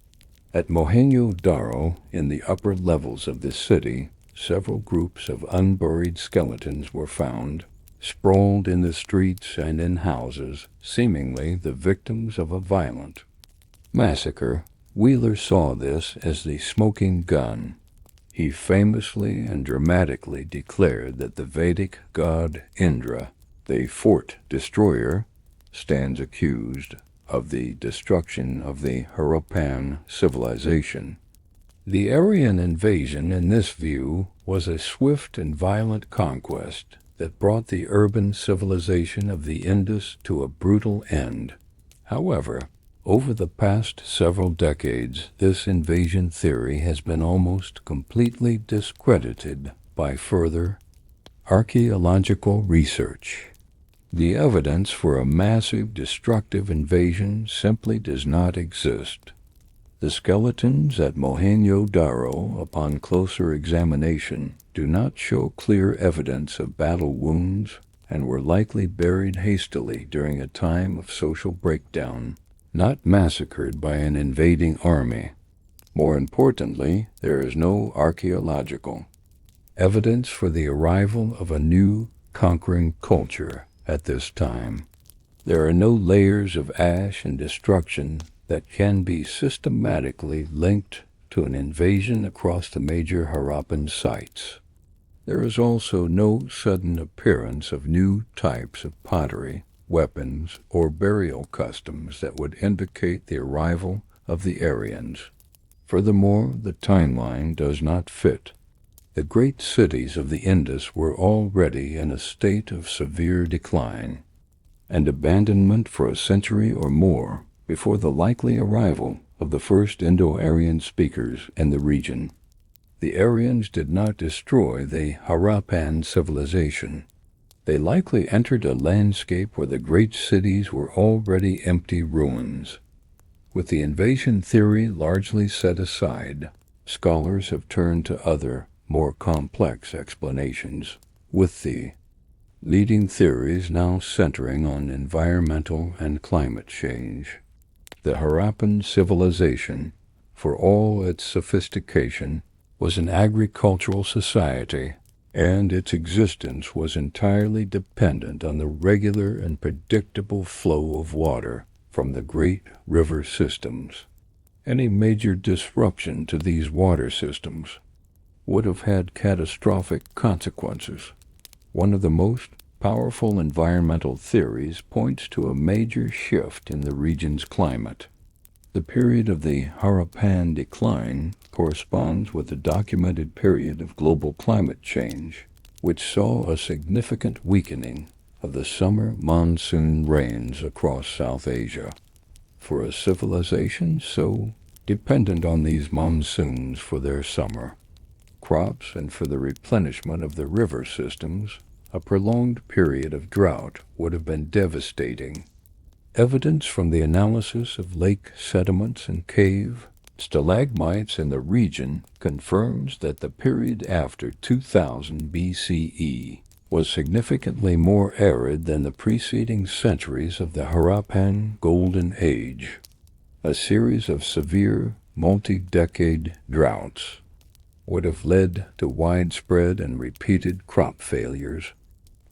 At Mohenjo-Daro, in the upper levels of the city, several groups of unburied skeletons were found, sprawled in the streets and in houses, seemingly the victims of a violent massacre. Wheeler saw this as the smoking gun. He famously and dramatically declared that the Vedic god Indra, the fort destroyer, stands accused of the destruction of the Harappan civilization. The Aryan invasion, in this view, was a swift and violent conquest that brought the urban civilization of the Indus to a brutal end. However, over the past several decades, this invasion theory has been almost completely discredited by further archaeological research. The evidence for a massive destructive invasion simply does not exist. The skeletons at Mohenjo-Daro, upon closer examination, do not show clear evidence of battle wounds and were likely buried hastily during a time of social breakdown, not massacred by an invading army. More importantly, there is no archaeological evidence for the arrival of a new conquering culture at this time. There are no layers of ash and destruction that can be systematically linked to an invasion across the major Harappan sites. There is also no sudden appearance of new types of pottery, weapons, or burial customs that would indicate the arrival of the Aryans. Furthermore, the timeline does not fit. The great cities of the Indus were already in a state of severe decline and abandonment for a century or more before the likely arrival of the first Indo-Aryan speakers in the region. The Aryans did not destroy the Harappan civilization. They likely entered a landscape where the great cities were already empty ruins. With the invasion theory largely set aside, scholars have turned to other, more complex explanations, with the leading theories now centering on environmental and climate change. The Harappan civilization, for all its sophistication, was an agricultural society, and its existence was entirely dependent on the regular and predictable flow of water from the great river systems. Any major disruption to these water systems would have had catastrophic consequences. One of the most powerful environmental theories points to a major shift in the region's climate. The period of the Harappan decline corresponds with the documented period of global climate change, which saw a significant weakening of the summer monsoon rains across South Asia. For a civilization so dependent on these monsoons for their summer crops and for the replenishment of the river systems, a prolonged period of drought would have been devastating. Evidence from the analysis of lake sediments and cave stalagmites in the region confirms that the period after 2000 BCE was significantly more arid than the preceding centuries of the Harappan Golden Age. A series of severe multi-decade droughts would have led to widespread and repeated crop failures.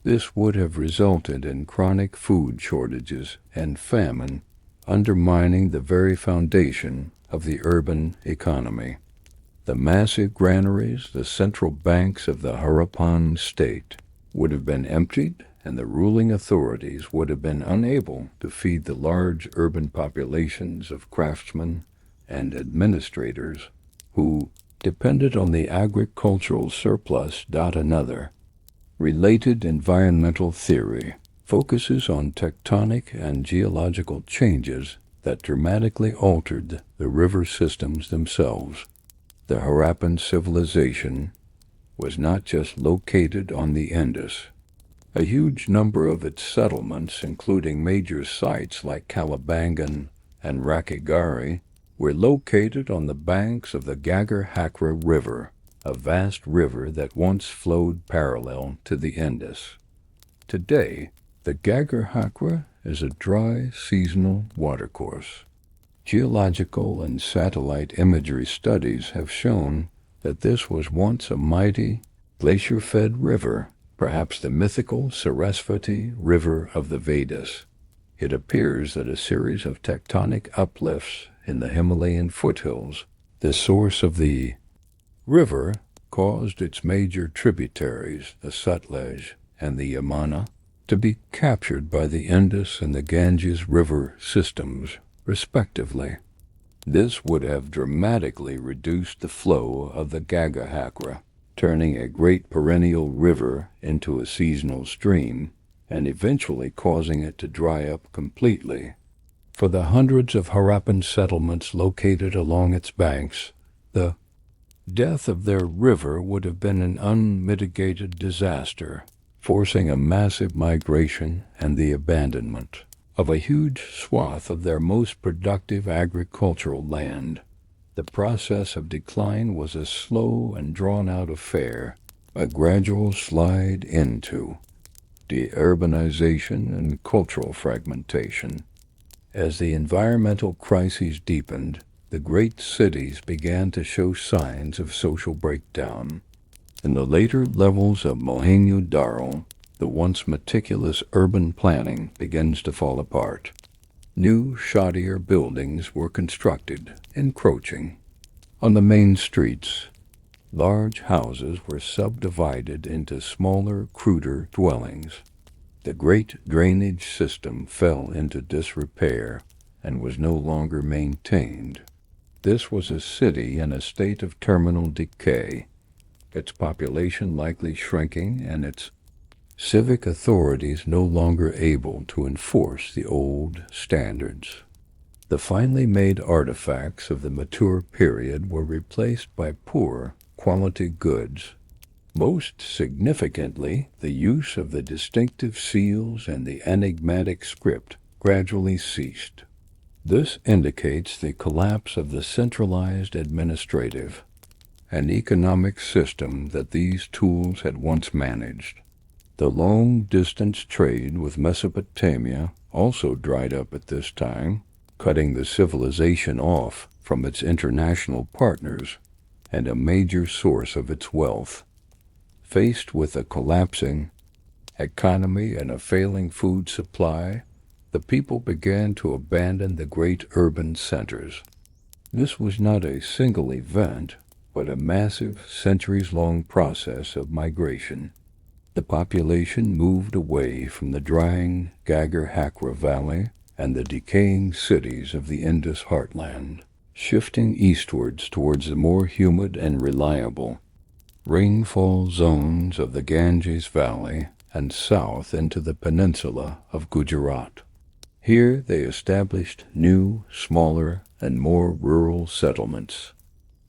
This would have resulted in chronic food shortages and famine, undermining the very foundation of the urban economy. The massive granaries, the central banks of the Harappan state, would have been emptied, and the ruling authorities would have been unable to feed the large urban populations of craftsmen and administrators who depended on the agricultural surplus. Another related environmental theory focuses on tectonic and geological changes that dramatically altered the river systems themselves. The Harappan civilization was not just located on the Indus. A huge number of its settlements, including major sites like Kalibangan and Rakhigarhi, were located on the banks of the Ghaggar-Hakra River, a vast river that once flowed parallel to the Indus. Today, the Ghaggar-Hakra is a dry, seasonal watercourse. Geological and satellite imagery studies have shown that this was once a mighty, glacier-fed river, perhaps the mythical Sarasvati River of the Vedas. It appears that a series of tectonic uplifts in the Himalayan foothills, the source of the river, caused its major tributaries, the Sutlej and the Yamuna, to be captured by the Indus and the Ganges river systems, respectively. This would have dramatically reduced the flow of the Ghaggar-Hakra, turning a great perennial river into a seasonal stream, and eventually causing it to dry up completely. For the hundreds of Harappan settlements located along its banks, the death of their river would have been an unmitigated disaster, forcing a massive migration and the abandonment of a huge swath of their most productive agricultural land. The process of decline was a slow and drawn-out affair, a gradual slide into deurbanization and cultural fragmentation. As the environmental crises deepened, the great cities began to show signs of social breakdown. In the later levels of Mohenjo-Daro, the once meticulous urban planning begins to fall apart. New, shoddier buildings were constructed, encroaching on the main streets. Large houses were subdivided into smaller, cruder dwellings. The great drainage system fell into disrepair and was no longer maintained. This was a city in a state of terminal decay, its population likely shrinking and its civic authorities no longer able to enforce the old standards. The finely made artifacts of the mature period were replaced by poor quality goods. Most significantly, the use of the distinctive seals and the enigmatic script gradually ceased. This indicates the collapse of the centralized administrative and economic system that these tools had once managed. The long-distance trade with Mesopotamia also dried up at this time, cutting the civilization off from its international partners and a major source of its wealth. Faced with a collapsing economy and a failing food supply, the people began to abandon the great urban centers. This was not a single event, but a massive, centuries-long process of migration. The population moved away from the drying Ghaggar-Hakra Valley and the decaying cities of the Indus heartland, shifting eastwards towards the more humid and reliable rainfall zones of the Ganges Valley and south into the peninsula of Gujarat. Here they established new, smaller, and more rural settlements.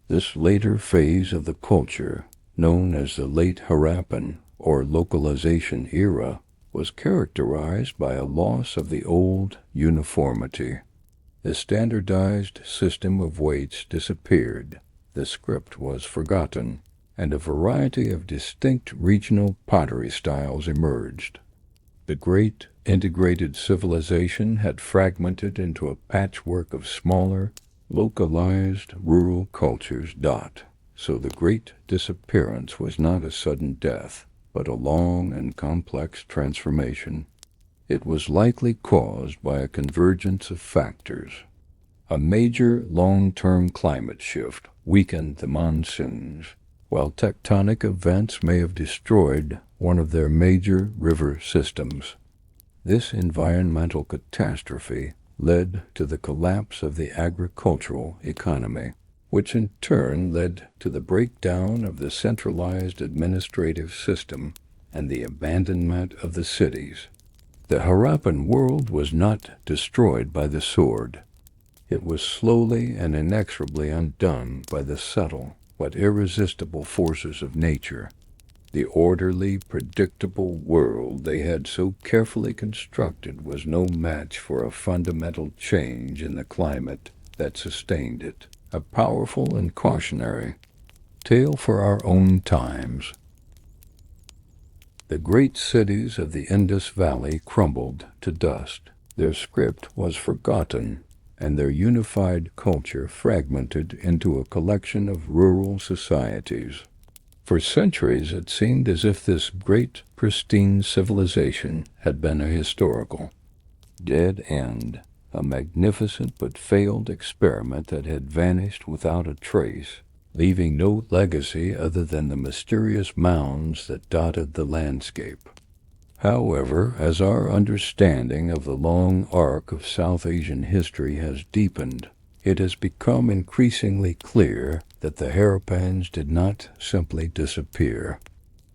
This later phase of the culture, known as the late Harappan or localization era, was characterized by a loss of the old uniformity. The standardized system of weights disappeared, the script was forgotten, and a variety of distinct regional pottery styles emerged. The great integrated civilization had fragmented into a patchwork of smaller, Localized rural cultures. So the Great Disappearance was not a sudden death, but a long and complex transformation. It was likely caused by a convergence of factors. A major long-term climate shift weakened the monsoons, while tectonic events may have destroyed one of their major river systems. This environmental catastrophe led to the collapse of the agricultural economy, which in turn led to the breakdown of the centralized administrative system and the abandonment of the cities. The Harappan world was not destroyed by the sword. It was slowly and inexorably undone by the subtle but irresistible forces of nature. The orderly, predictable world they had so carefully constructed was no match for a fundamental change in the climate that sustained it. A powerful and cautionary tale for our own times. The great cities of the Indus Valley crumbled to dust. Their script was forgotten, and their unified culture fragmented into a collection of rural societies. For centuries it seemed as if this great, pristine civilization had been a historical dead end, a magnificent but failed experiment that had vanished without a trace, leaving no legacy other than the mysterious mounds that dotted the landscape. However, as our understanding of the long arc of South Asian history has deepened, it has become increasingly clear that the Harappans did not simply disappear.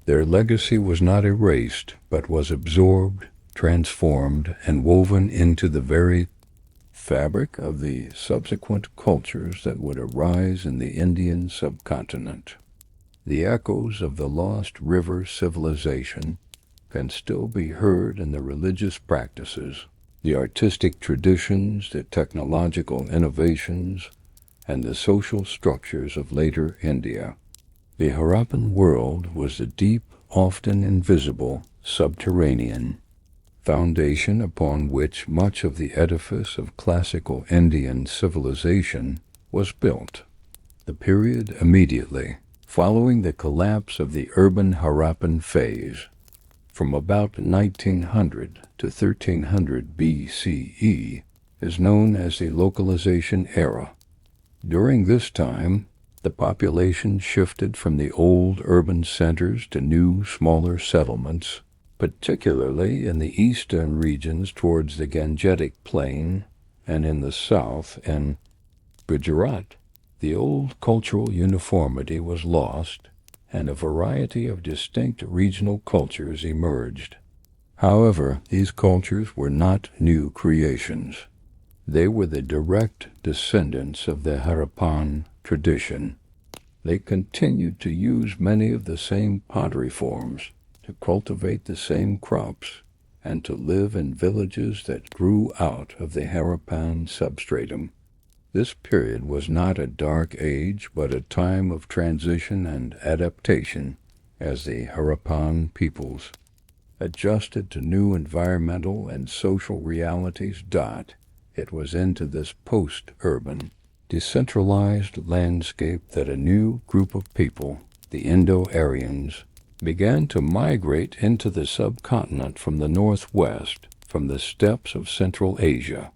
Their legacy was not erased, but was absorbed, transformed, and woven into the very fabric of the subsequent cultures that would arise in the Indian subcontinent. The echoes of the lost river civilization can still be heard in the religious practices, the artistic traditions, the technological innovations, and the social structures of later India. The Harappan world was the deep, often invisible, subterranean foundation upon which much of the edifice of classical Indian civilization was built. The period immediately following the collapse of the urban Harappan phase, from about 1900 to 1300 BCE, is known as the localization era. During this time, the population shifted from the old urban centers to new, smaller settlements, particularly in the eastern regions towards the Gangetic Plain and in the south and Gujarat. The old cultural uniformity was lost, and a variety of distinct regional cultures emerged. However, these cultures were not new creations. They were the direct descendants of the Harappan tradition. They continued to use many of the same pottery forms, to cultivate the same crops, and to live in villages that grew out of the Harappan substratum. This period was not a dark age, but a time of transition and adaptation, as the Harappan peoples adjusted to new environmental and social realities. It was into this post-urban, decentralized landscape that a new group of people, the Indo-Aryans, began to migrate into the subcontinent from the northwest, from the steppes of Central Asia.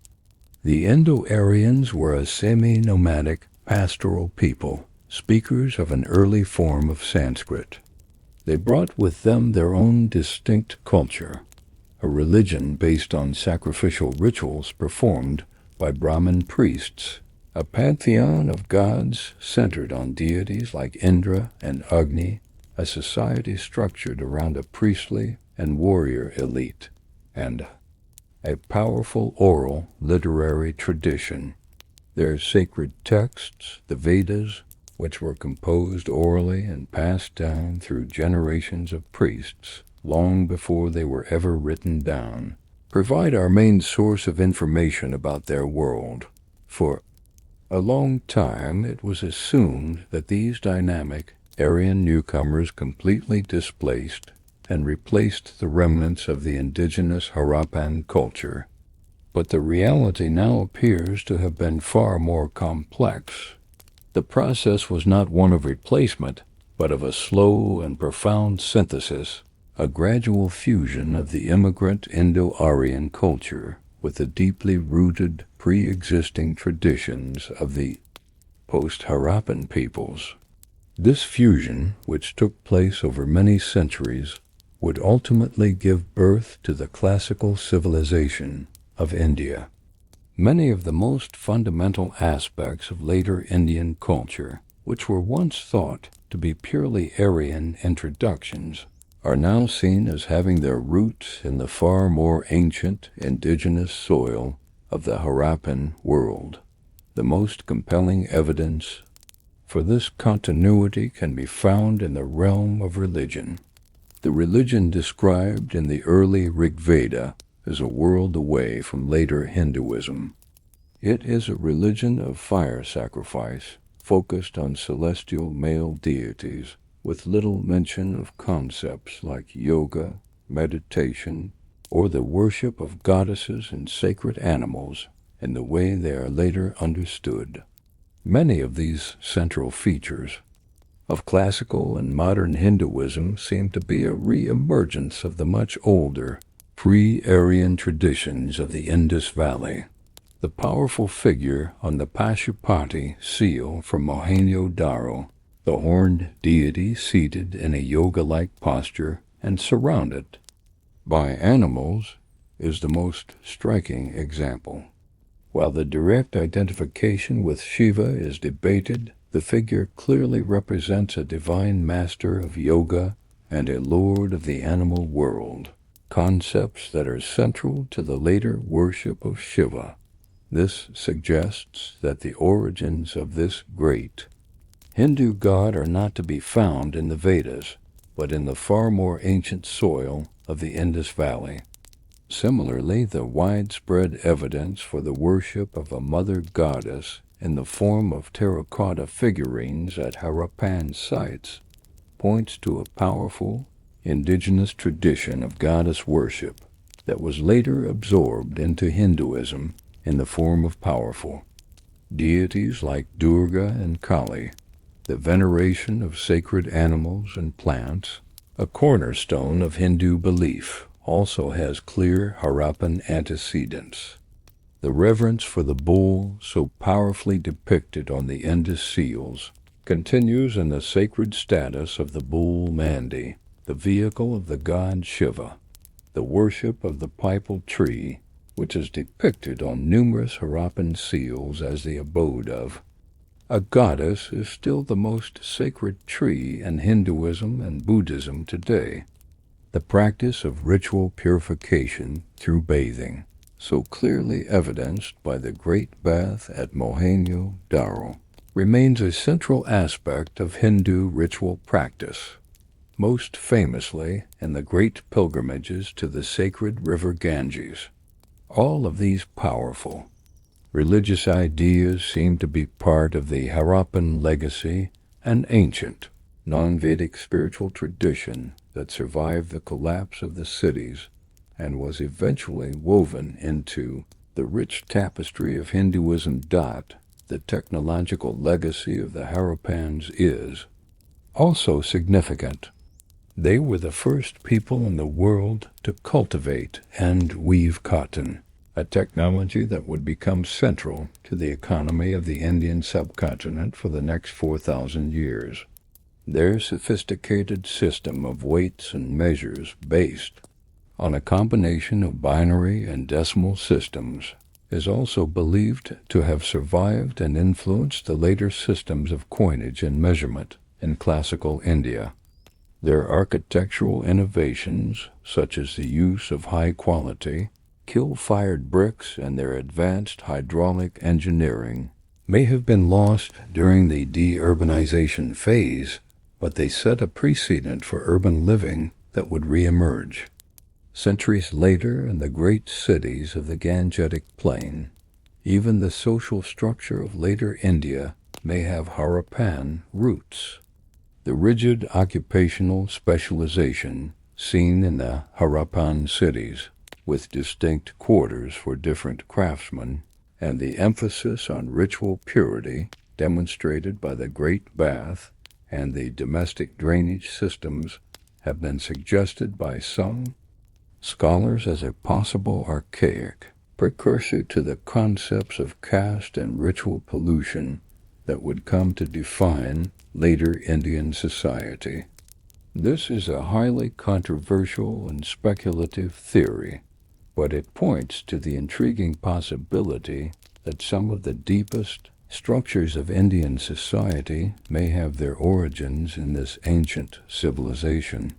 The Indo-Aryans were a semi-nomadic, pastoral people, speakers of an early form of Sanskrit. They brought with them their own distinct culture, a religion based on sacrificial rituals performed by Brahmin priests, a pantheon of gods centered on deities like Indra and Agni, a society structured around a priestly and warrior elite, and a powerful oral literary tradition. Their sacred texts, the Vedas, which were composed orally and passed down through generations of priests long before they were ever written down, provide our main source of information about their world. For a long time it was assumed that these dynamic Aryan newcomers completely displaced and replaced the remnants of the indigenous Harappan culture. But the reality now appears to have been far more complex. The process was not one of replacement, but of a slow and profound synthesis, a gradual fusion of the immigrant Indo-Aryan culture with the deeply rooted pre-existing traditions of the post-Harappan peoples. This fusion, which took place over many centuries, would ultimately give birth to the classical civilization of India. Many of the most fundamental aspects of later Indian culture, which were once thought to be purely Aryan introductions, are now seen as having their roots in the far more ancient indigenous soil of the Harappan world. The most compelling evidence for this continuity can be found in the realm of religion. The religion described in the early Rig Veda is a world away from later Hinduism. It is a religion of fire sacrifice, focused on celestial male deities, with little mention of concepts like yoga, meditation, or the worship of goddesses and sacred animals in the way they are later understood. Many of these central features of classical and modern Hinduism seem to be a re-emergence of the much older pre-Aryan traditions of the Indus Valley. The powerful figure on the Pashupati seal from Mohenjo-Daro, the horned deity seated in a yoga-like posture and surrounded by animals, is the most striking example. While the direct identification with Shiva is debated, the figure clearly represents a divine master of yoga and a lord of the animal world, concepts that are central to the later worship of Shiva. This suggests that the origins of this great Hindu god are not to be found in the Vedas, but in the far more ancient soil of the Indus Valley. Similarly, the widespread evidence for the worship of a mother goddess in the form of terracotta figurines at Harappan sites points to a powerful indigenous tradition of goddess worship that was later absorbed into Hinduism in the form of powerful deities like Durga and Kali, the veneration of sacred animals and plants, a cornerstone of Hindu belief, also has clear Harappan antecedents. The reverence for the bull, so powerfully depicted on the Indus seals, continues in the sacred status of the bull Mandi, the vehicle of the god Shiva. The worship of the pipal tree, which is depicted on numerous Harappan seals as the abode of a goddess, is still the most sacred tree in Hinduism and Buddhism today. The practice of ritual purification through bathing, so clearly evidenced by the great bath at Mohenjo-Daro, remains a central aspect of Hindu ritual practice, most famously in the great pilgrimages to the sacred river Ganges. All of these powerful religious ideas seem to be part of the Harappan legacy, an ancient, non-Vedic spiritual tradition that survived the collapse of the cities and was eventually woven into the rich tapestry of Hinduism. The technological legacy of the Harappans is also significant. They were the first people in the world to cultivate and weave cotton, a technology that would become central to the economy of the Indian subcontinent for the next 4,000 years. Their sophisticated system of weights and measures based on a combination of binary and decimal systems is also believed to have survived and influenced the later systems of coinage and measurement in classical India. Their architectural innovations, such as the use of high-quality, kiln-fired bricks and their advanced hydraulic engineering, may have been lost during the deurbanization phase, but they set a precedent for urban living that would re-emerge. Centuries later, in the great cities of the Gangetic Plain, even the social structure of later India may have Harappan roots. The rigid occupational specialization seen in the Harappan cities with distinct quarters for different craftsmen, and the emphasis on ritual purity demonstrated by the Great Bath and the domestic drainage systems have been suggested by some scholars as a possible archaic precursor to the concepts of caste and ritual pollution that would come to define later Indian society. This is a highly controversial and speculative theory, but it points to the intriguing possibility that some of the deepest structures of Indian society may have their origins in this ancient civilization.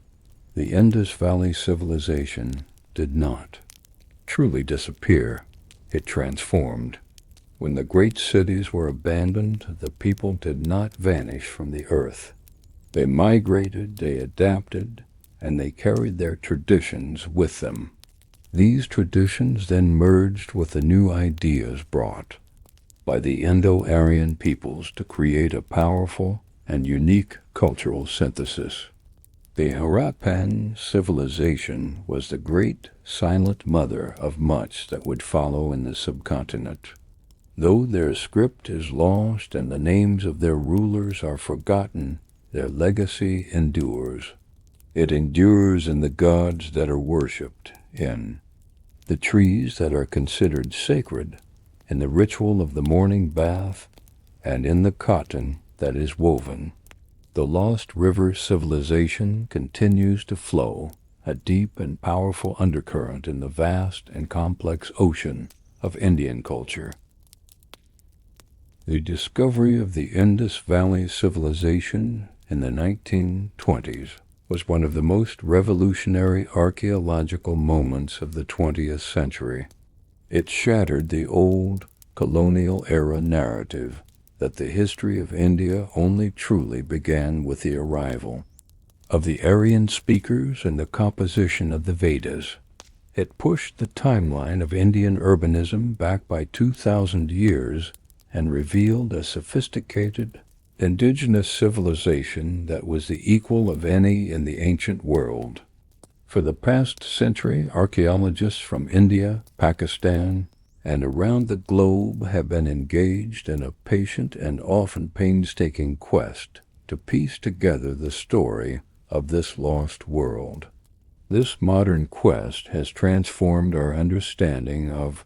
The Indus Valley Civilization did not truly disappear. It transformed. When the great cities were abandoned, the people did not vanish from the earth. They migrated, they adapted, and they carried their traditions with them. These traditions then merged with the new ideas brought by the Indo-Aryan peoples to create a powerful and unique cultural synthesis. The Harappan civilization was the great silent mother of much that would follow in the subcontinent. Though their script is lost and the names of their rulers are forgotten, their legacy endures. It endures in the gods that are worshipped, in the trees that are considered sacred, in the ritual of the morning bath, and in the cotton that is woven. The Lost River civilization continues to flow, a deep and powerful undercurrent in the vast and complex ocean of Indian culture. The discovery of the Indus Valley Civilization in the 1920s was one of the most revolutionary archaeological moments of the 20th century. It shattered the old colonial-era narrative that the history of India only truly began with the arrival of the Aryan speakers and the composition of the Vedas. It pushed the timeline of Indian urbanism back by 2,000 years and revealed a sophisticated, indigenous civilization that was the equal of any in the ancient world. For the past century, archaeologists from India, Pakistan, and around the globe have been engaged in a patient and often painstaking quest to piece together the story of this lost world. This modern quest has transformed our understanding of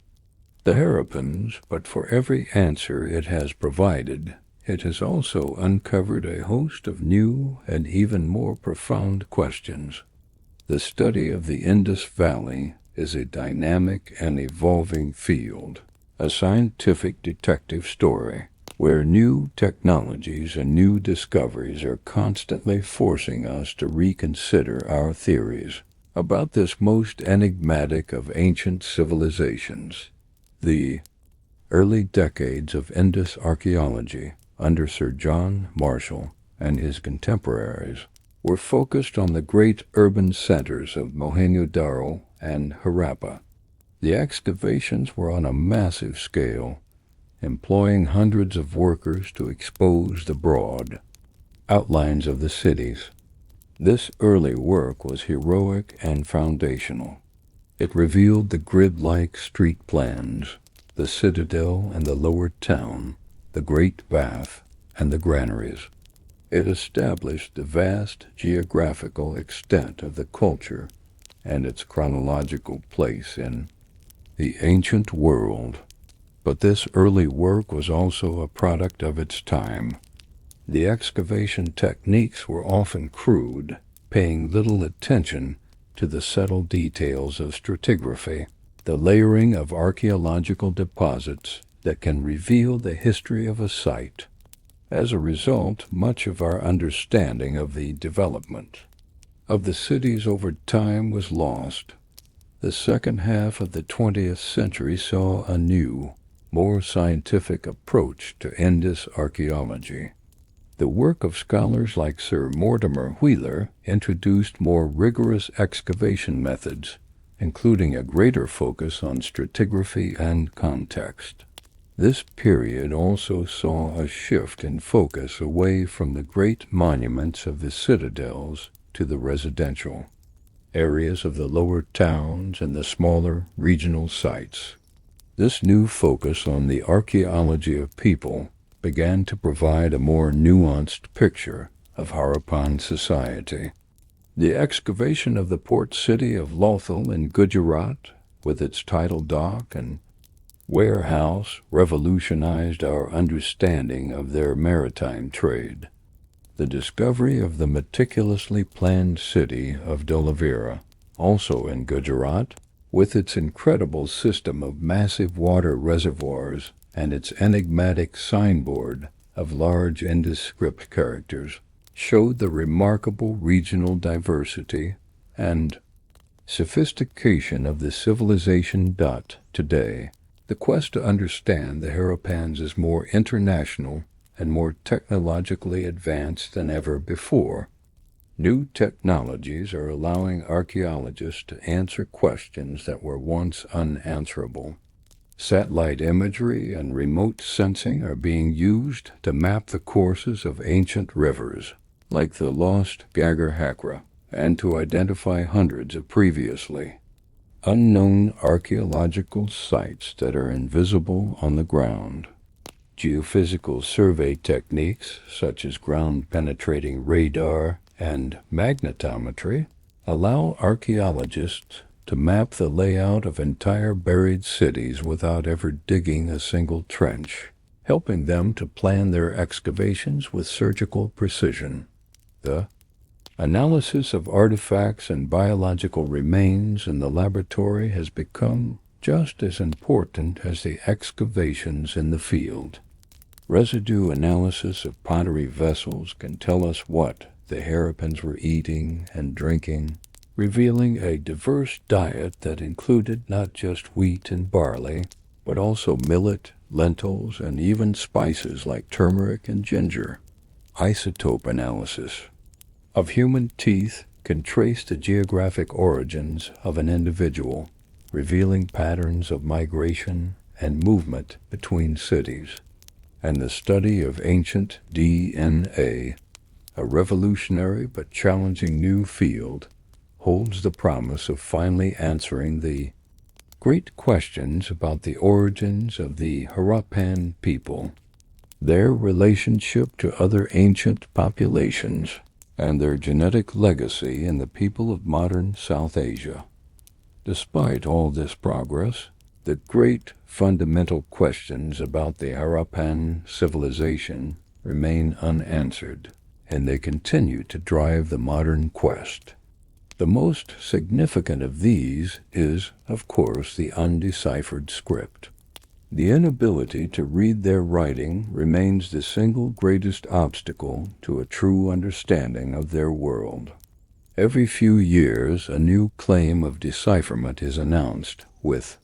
the Harappans, but for every answer it has provided, it has also uncovered a host of new and even more profound questions. The study of the Indus Valley is a dynamic and evolving field, a scientific detective story, where new technologies and new discoveries are constantly forcing us to reconsider our theories about this most enigmatic of ancient civilizations. The early decades of Indus archaeology under Sir John Marshall and his contemporaries were focused on the great urban centers of Mohenjo-Daro and Harappa. The excavations were on a massive scale, employing hundreds of workers to expose the broad outlines of the cities. This early work was heroic and foundational. It revealed the grid-like street plans, the citadel and the lower town, the great bath and the granaries. It established the vast geographical extent of the culture and its chronological place in the ancient world. But this early work was also a product of its time. The excavation techniques were often crude, paying little attention to the subtle details of stratigraphy, the layering of archaeological deposits that can reveal the history of a site. As a result, much of our understanding of the development of the cities over time was lost. The second half of the 20th century saw a new, more scientific approach to Indus archaeology. The work of scholars like Sir Mortimer Wheeler introduced more rigorous excavation methods, including a greater focus on stratigraphy and context. This period also saw a shift in focus away from the great monuments of the citadels to the residential areas of the lower towns and the smaller regional sites. This new focus on the archaeology of people began to provide a more nuanced picture of Harappan society. The excavation of the port city of Lothal in Gujarat, with its tidal dock and warehouse, revolutionized our understanding of their maritime trade. The discovery of the meticulously planned city of Dolavira, also in Gujarat, with its incredible system of massive water reservoirs and its enigmatic signboard of large Indus script characters, showed the remarkable regional diversity and sophistication of the civilization. Today, the quest to understand the Harappans is more international and more technologically advanced than ever before. New technologies are allowing archaeologists to answer questions that were once unanswerable. Satellite imagery and remote sensing are being used to map the courses of ancient rivers, like the lost Gagar Hakra, and to identify hundreds of previously unknown archaeological sites that are invisible on the ground. Geophysical survey techniques, such as ground-penetrating radar and magnetometry, allow archaeologists to map the layout of entire buried cities without ever digging a single trench, helping them to plan their excavations with surgical precision. The analysis of artifacts and biological remains in the laboratory has become just as important as the excavations in the field. Residue analysis of pottery vessels can tell us what the Harappans were eating and drinking, revealing a diverse diet that included not just wheat and barley, but also millet, lentils, and even spices like turmeric and ginger. Isotope analysis of human teeth can trace the geographic origins of an individual, revealing patterns of migration and movement between cities. And the study of ancient DNA, a revolutionary but challenging new field, holds the promise of finally answering the great questions about the origins of the Harappan people, their relationship to other ancient populations, and their genetic legacy in the people of modern South Asia. Despite all this progress, the great fundamental questions about the Harappan civilization remain unanswered, and they continue to drive the modern quest. The most significant of these is, of course, the undeciphered script. The inability to read their writing remains the single greatest obstacle to a true understanding of their world. Every few years, a new claim of decipherment is announced with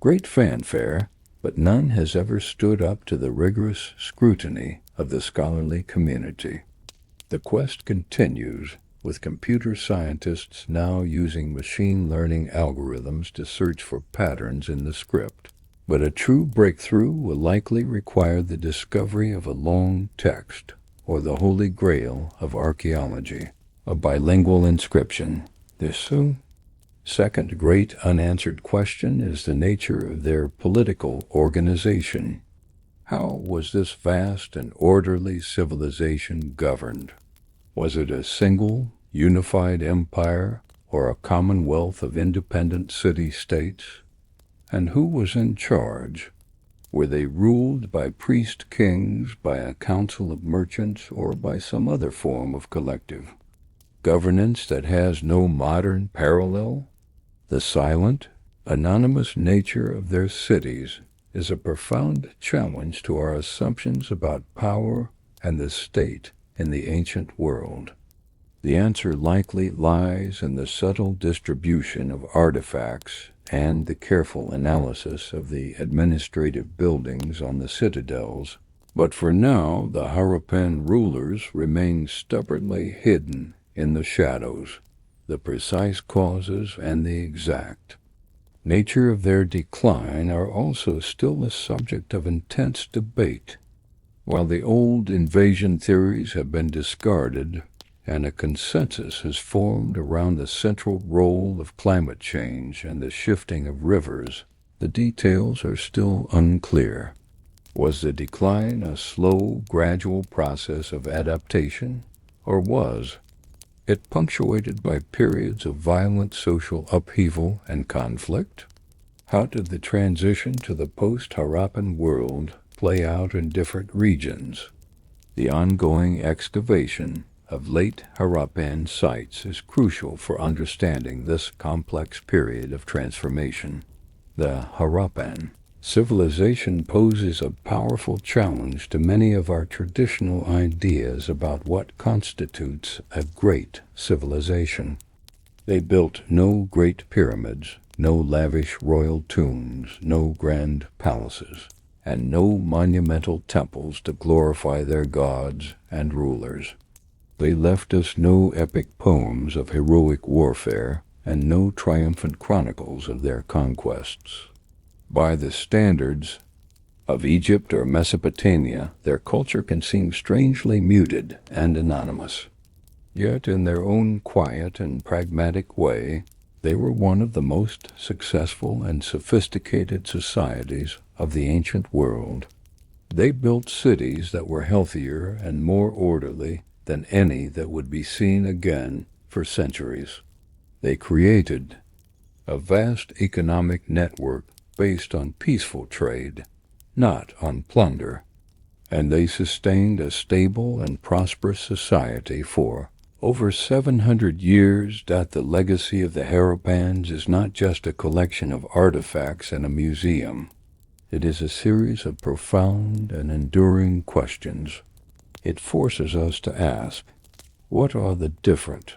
great fanfare, but none has ever stood up to the rigorous scrutiny of the scholarly community. The quest continues, with computer scientists now using machine learning algorithms to search for patterns in the script. But a true breakthrough will likely require the discovery of a long text, or the holy grail of archaeology, a bilingual inscription. This second great unanswered question is the nature of their political organization. How was this vast and orderly civilization governed? Was it a single, unified empire, or a commonwealth of independent city-states? And who was in charge? Were they ruled by priest-kings, by a council of merchants, or by some other form of collective governance that has no modern parallel? The silent, anonymous nature of their cities is a profound challenge to our assumptions about power and the state in the ancient world. The answer likely lies in the subtle distribution of artifacts and the careful analysis of the administrative buildings on the citadels, but for now the Harappan rulers remain stubbornly hidden in the shadows. The precise causes and the exact nature of their decline are also still a subject of intense debate. While the old invasion theories have been discarded, and a consensus has formed around the central role of climate change and the shifting of rivers, the details are still unclear. Was the decline a slow, gradual process of adaptation, or was it punctuated by periods of violent social upheaval and conflict? How did the transition to the post-Harappan world play out in different regions? The ongoing excavation of late Harappan sites is crucial for understanding this complex period of transformation. The Harappan civilization poses a powerful challenge to many of our traditional ideas about what constitutes a great civilization. They built no great pyramids, no lavish royal tombs, no grand palaces, and no monumental temples to glorify their gods and rulers. They left us no epic poems of heroic warfare and no triumphant chronicles of their conquests. By the standards of Egypt or Mesopotamia, their culture can seem strangely muted and anonymous. Yet in their own quiet and pragmatic way, they were one of the most successful and sophisticated societies of the ancient world. They built cities that were healthier and more orderly than any that would be seen again for centuries. They created a vast economic network based on peaceful trade, not on plunder, and they sustained a stable and prosperous society for over 700 years. That the legacy of the Harappans is not just a collection of artifacts in a museum. It is a series of profound and enduring questions. It forces us to ask, what are the different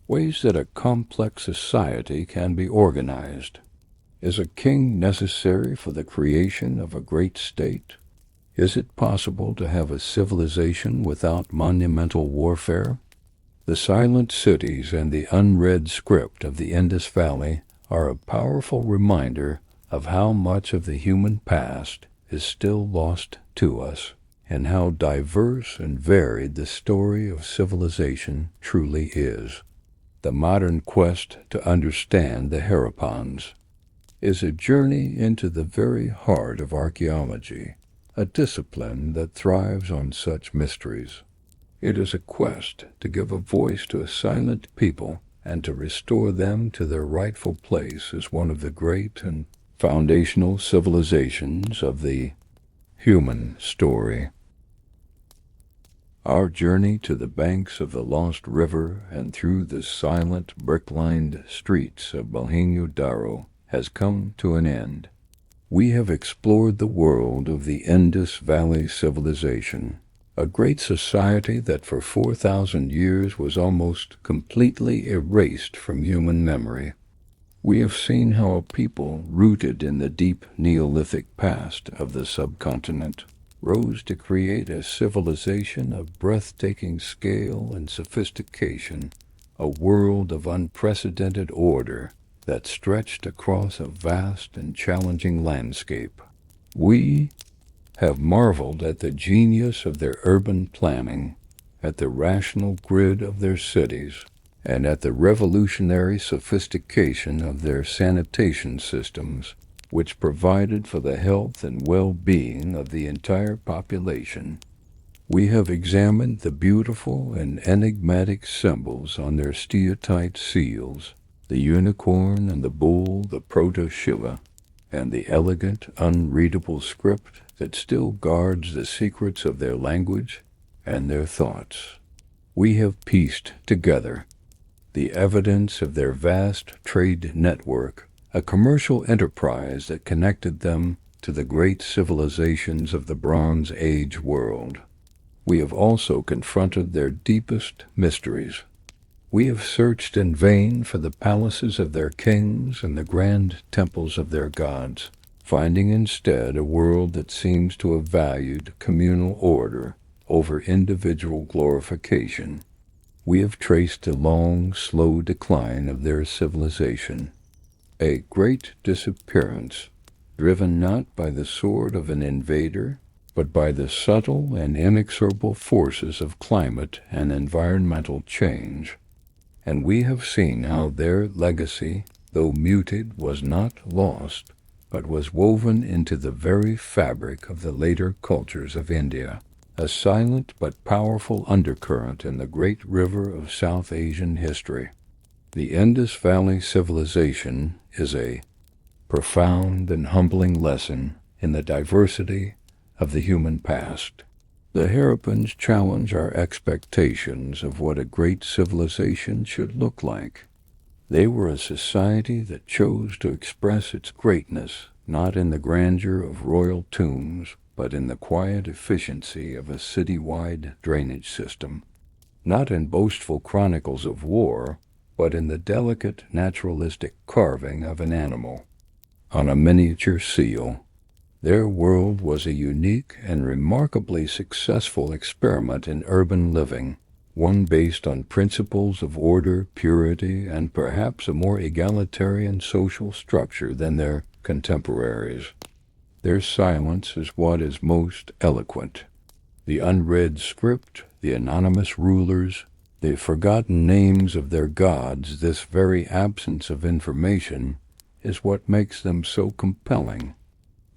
ways that a complex society can be organized? Is a king necessary for the creation of a great state? Is it possible to have a civilization without monumental warfare? The silent cities and the unread script of the Indus Valley are a powerful reminder of how much of the human past is still lost to us, and how diverse and varied the story of civilization truly is. The modern quest to understand the Harappans is a journey into the very heart of archaeology, a discipline that thrives on such mysteries. It is a quest to give a voice to a silent people and to restore them to their rightful place as one of the great and foundational civilizations of the human story. Our journey to the banks of the lost river and through the silent brick-lined streets of Mohenjo-Daro has come to an end. We have explored the world of the Indus Valley Civilization, a great society that for 4,000 years was almost completely erased from human memory. We have seen how a people rooted in the deep Neolithic past of the subcontinent rose to create a civilization of breathtaking scale and sophistication, a world of unprecedented order that stretched across a vast and challenging landscape. We have marveled at the genius of their urban planning, at the rational grid of their cities, and at the revolutionary sophistication of their sanitation systems, which provided for the health and well-being of the entire population. We have examined the beautiful and enigmatic symbols on their steatite seals, the unicorn and the bull, the proto-Shiva, and the elegant, unreadable script that still guards the secrets of their language and their thoughts. We have pieced together the evidence of their vast trade network, a commercial enterprise that connected them to the great civilizations of the Bronze Age world. We have also confronted their deepest mysteries. We have searched in vain for the palaces of their kings and the grand temples of their gods, finding instead a world that seems to have valued communal order over individual glorification. We have traced the long, slow decline of their civilization, a great disappearance, driven not by the sword of an invader, but by the subtle and inexorable forces of climate and environmental change. And we have seen how their legacy, though muted, was not lost, but was woven into the very fabric of the later cultures of India, a silent but powerful undercurrent in the great river of South Asian history. The Indus Valley Civilization is a profound and humbling lesson in the diversity of the human past. The Harappans challenge our expectations of what a great civilization should look like. They were a society that chose to express its greatness not in the grandeur of royal tombs, but in the quiet efficiency of a city-wide drainage system. Not in boastful chronicles of war, but in the delicate naturalistic carving of an animal on a miniature seal. Their world was a unique and remarkably successful experiment in urban living, one based on principles of order, purity, and perhaps a more egalitarian social structure than their contemporaries. Their silence is what is most eloquent. The unread script, the anonymous rulers, the forgotten names of their gods, this very absence of information is what makes them so compelling.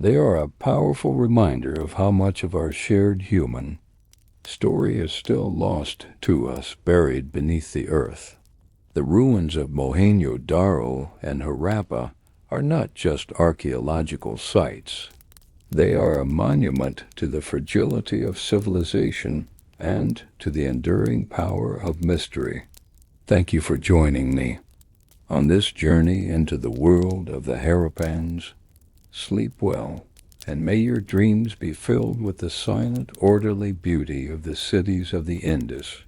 They are a powerful reminder of how much of our shared human story is still lost to us, buried beneath the earth. The ruins of Mohenjo-Daro and Harappa are not just archaeological sites. They are a monument to the fragility of civilization and to the enduring power of mystery. Thank you for joining me on this journey into the world of the Harappans. Sleep well, and may your dreams be filled with the silent, orderly beauty of the cities of the Indus.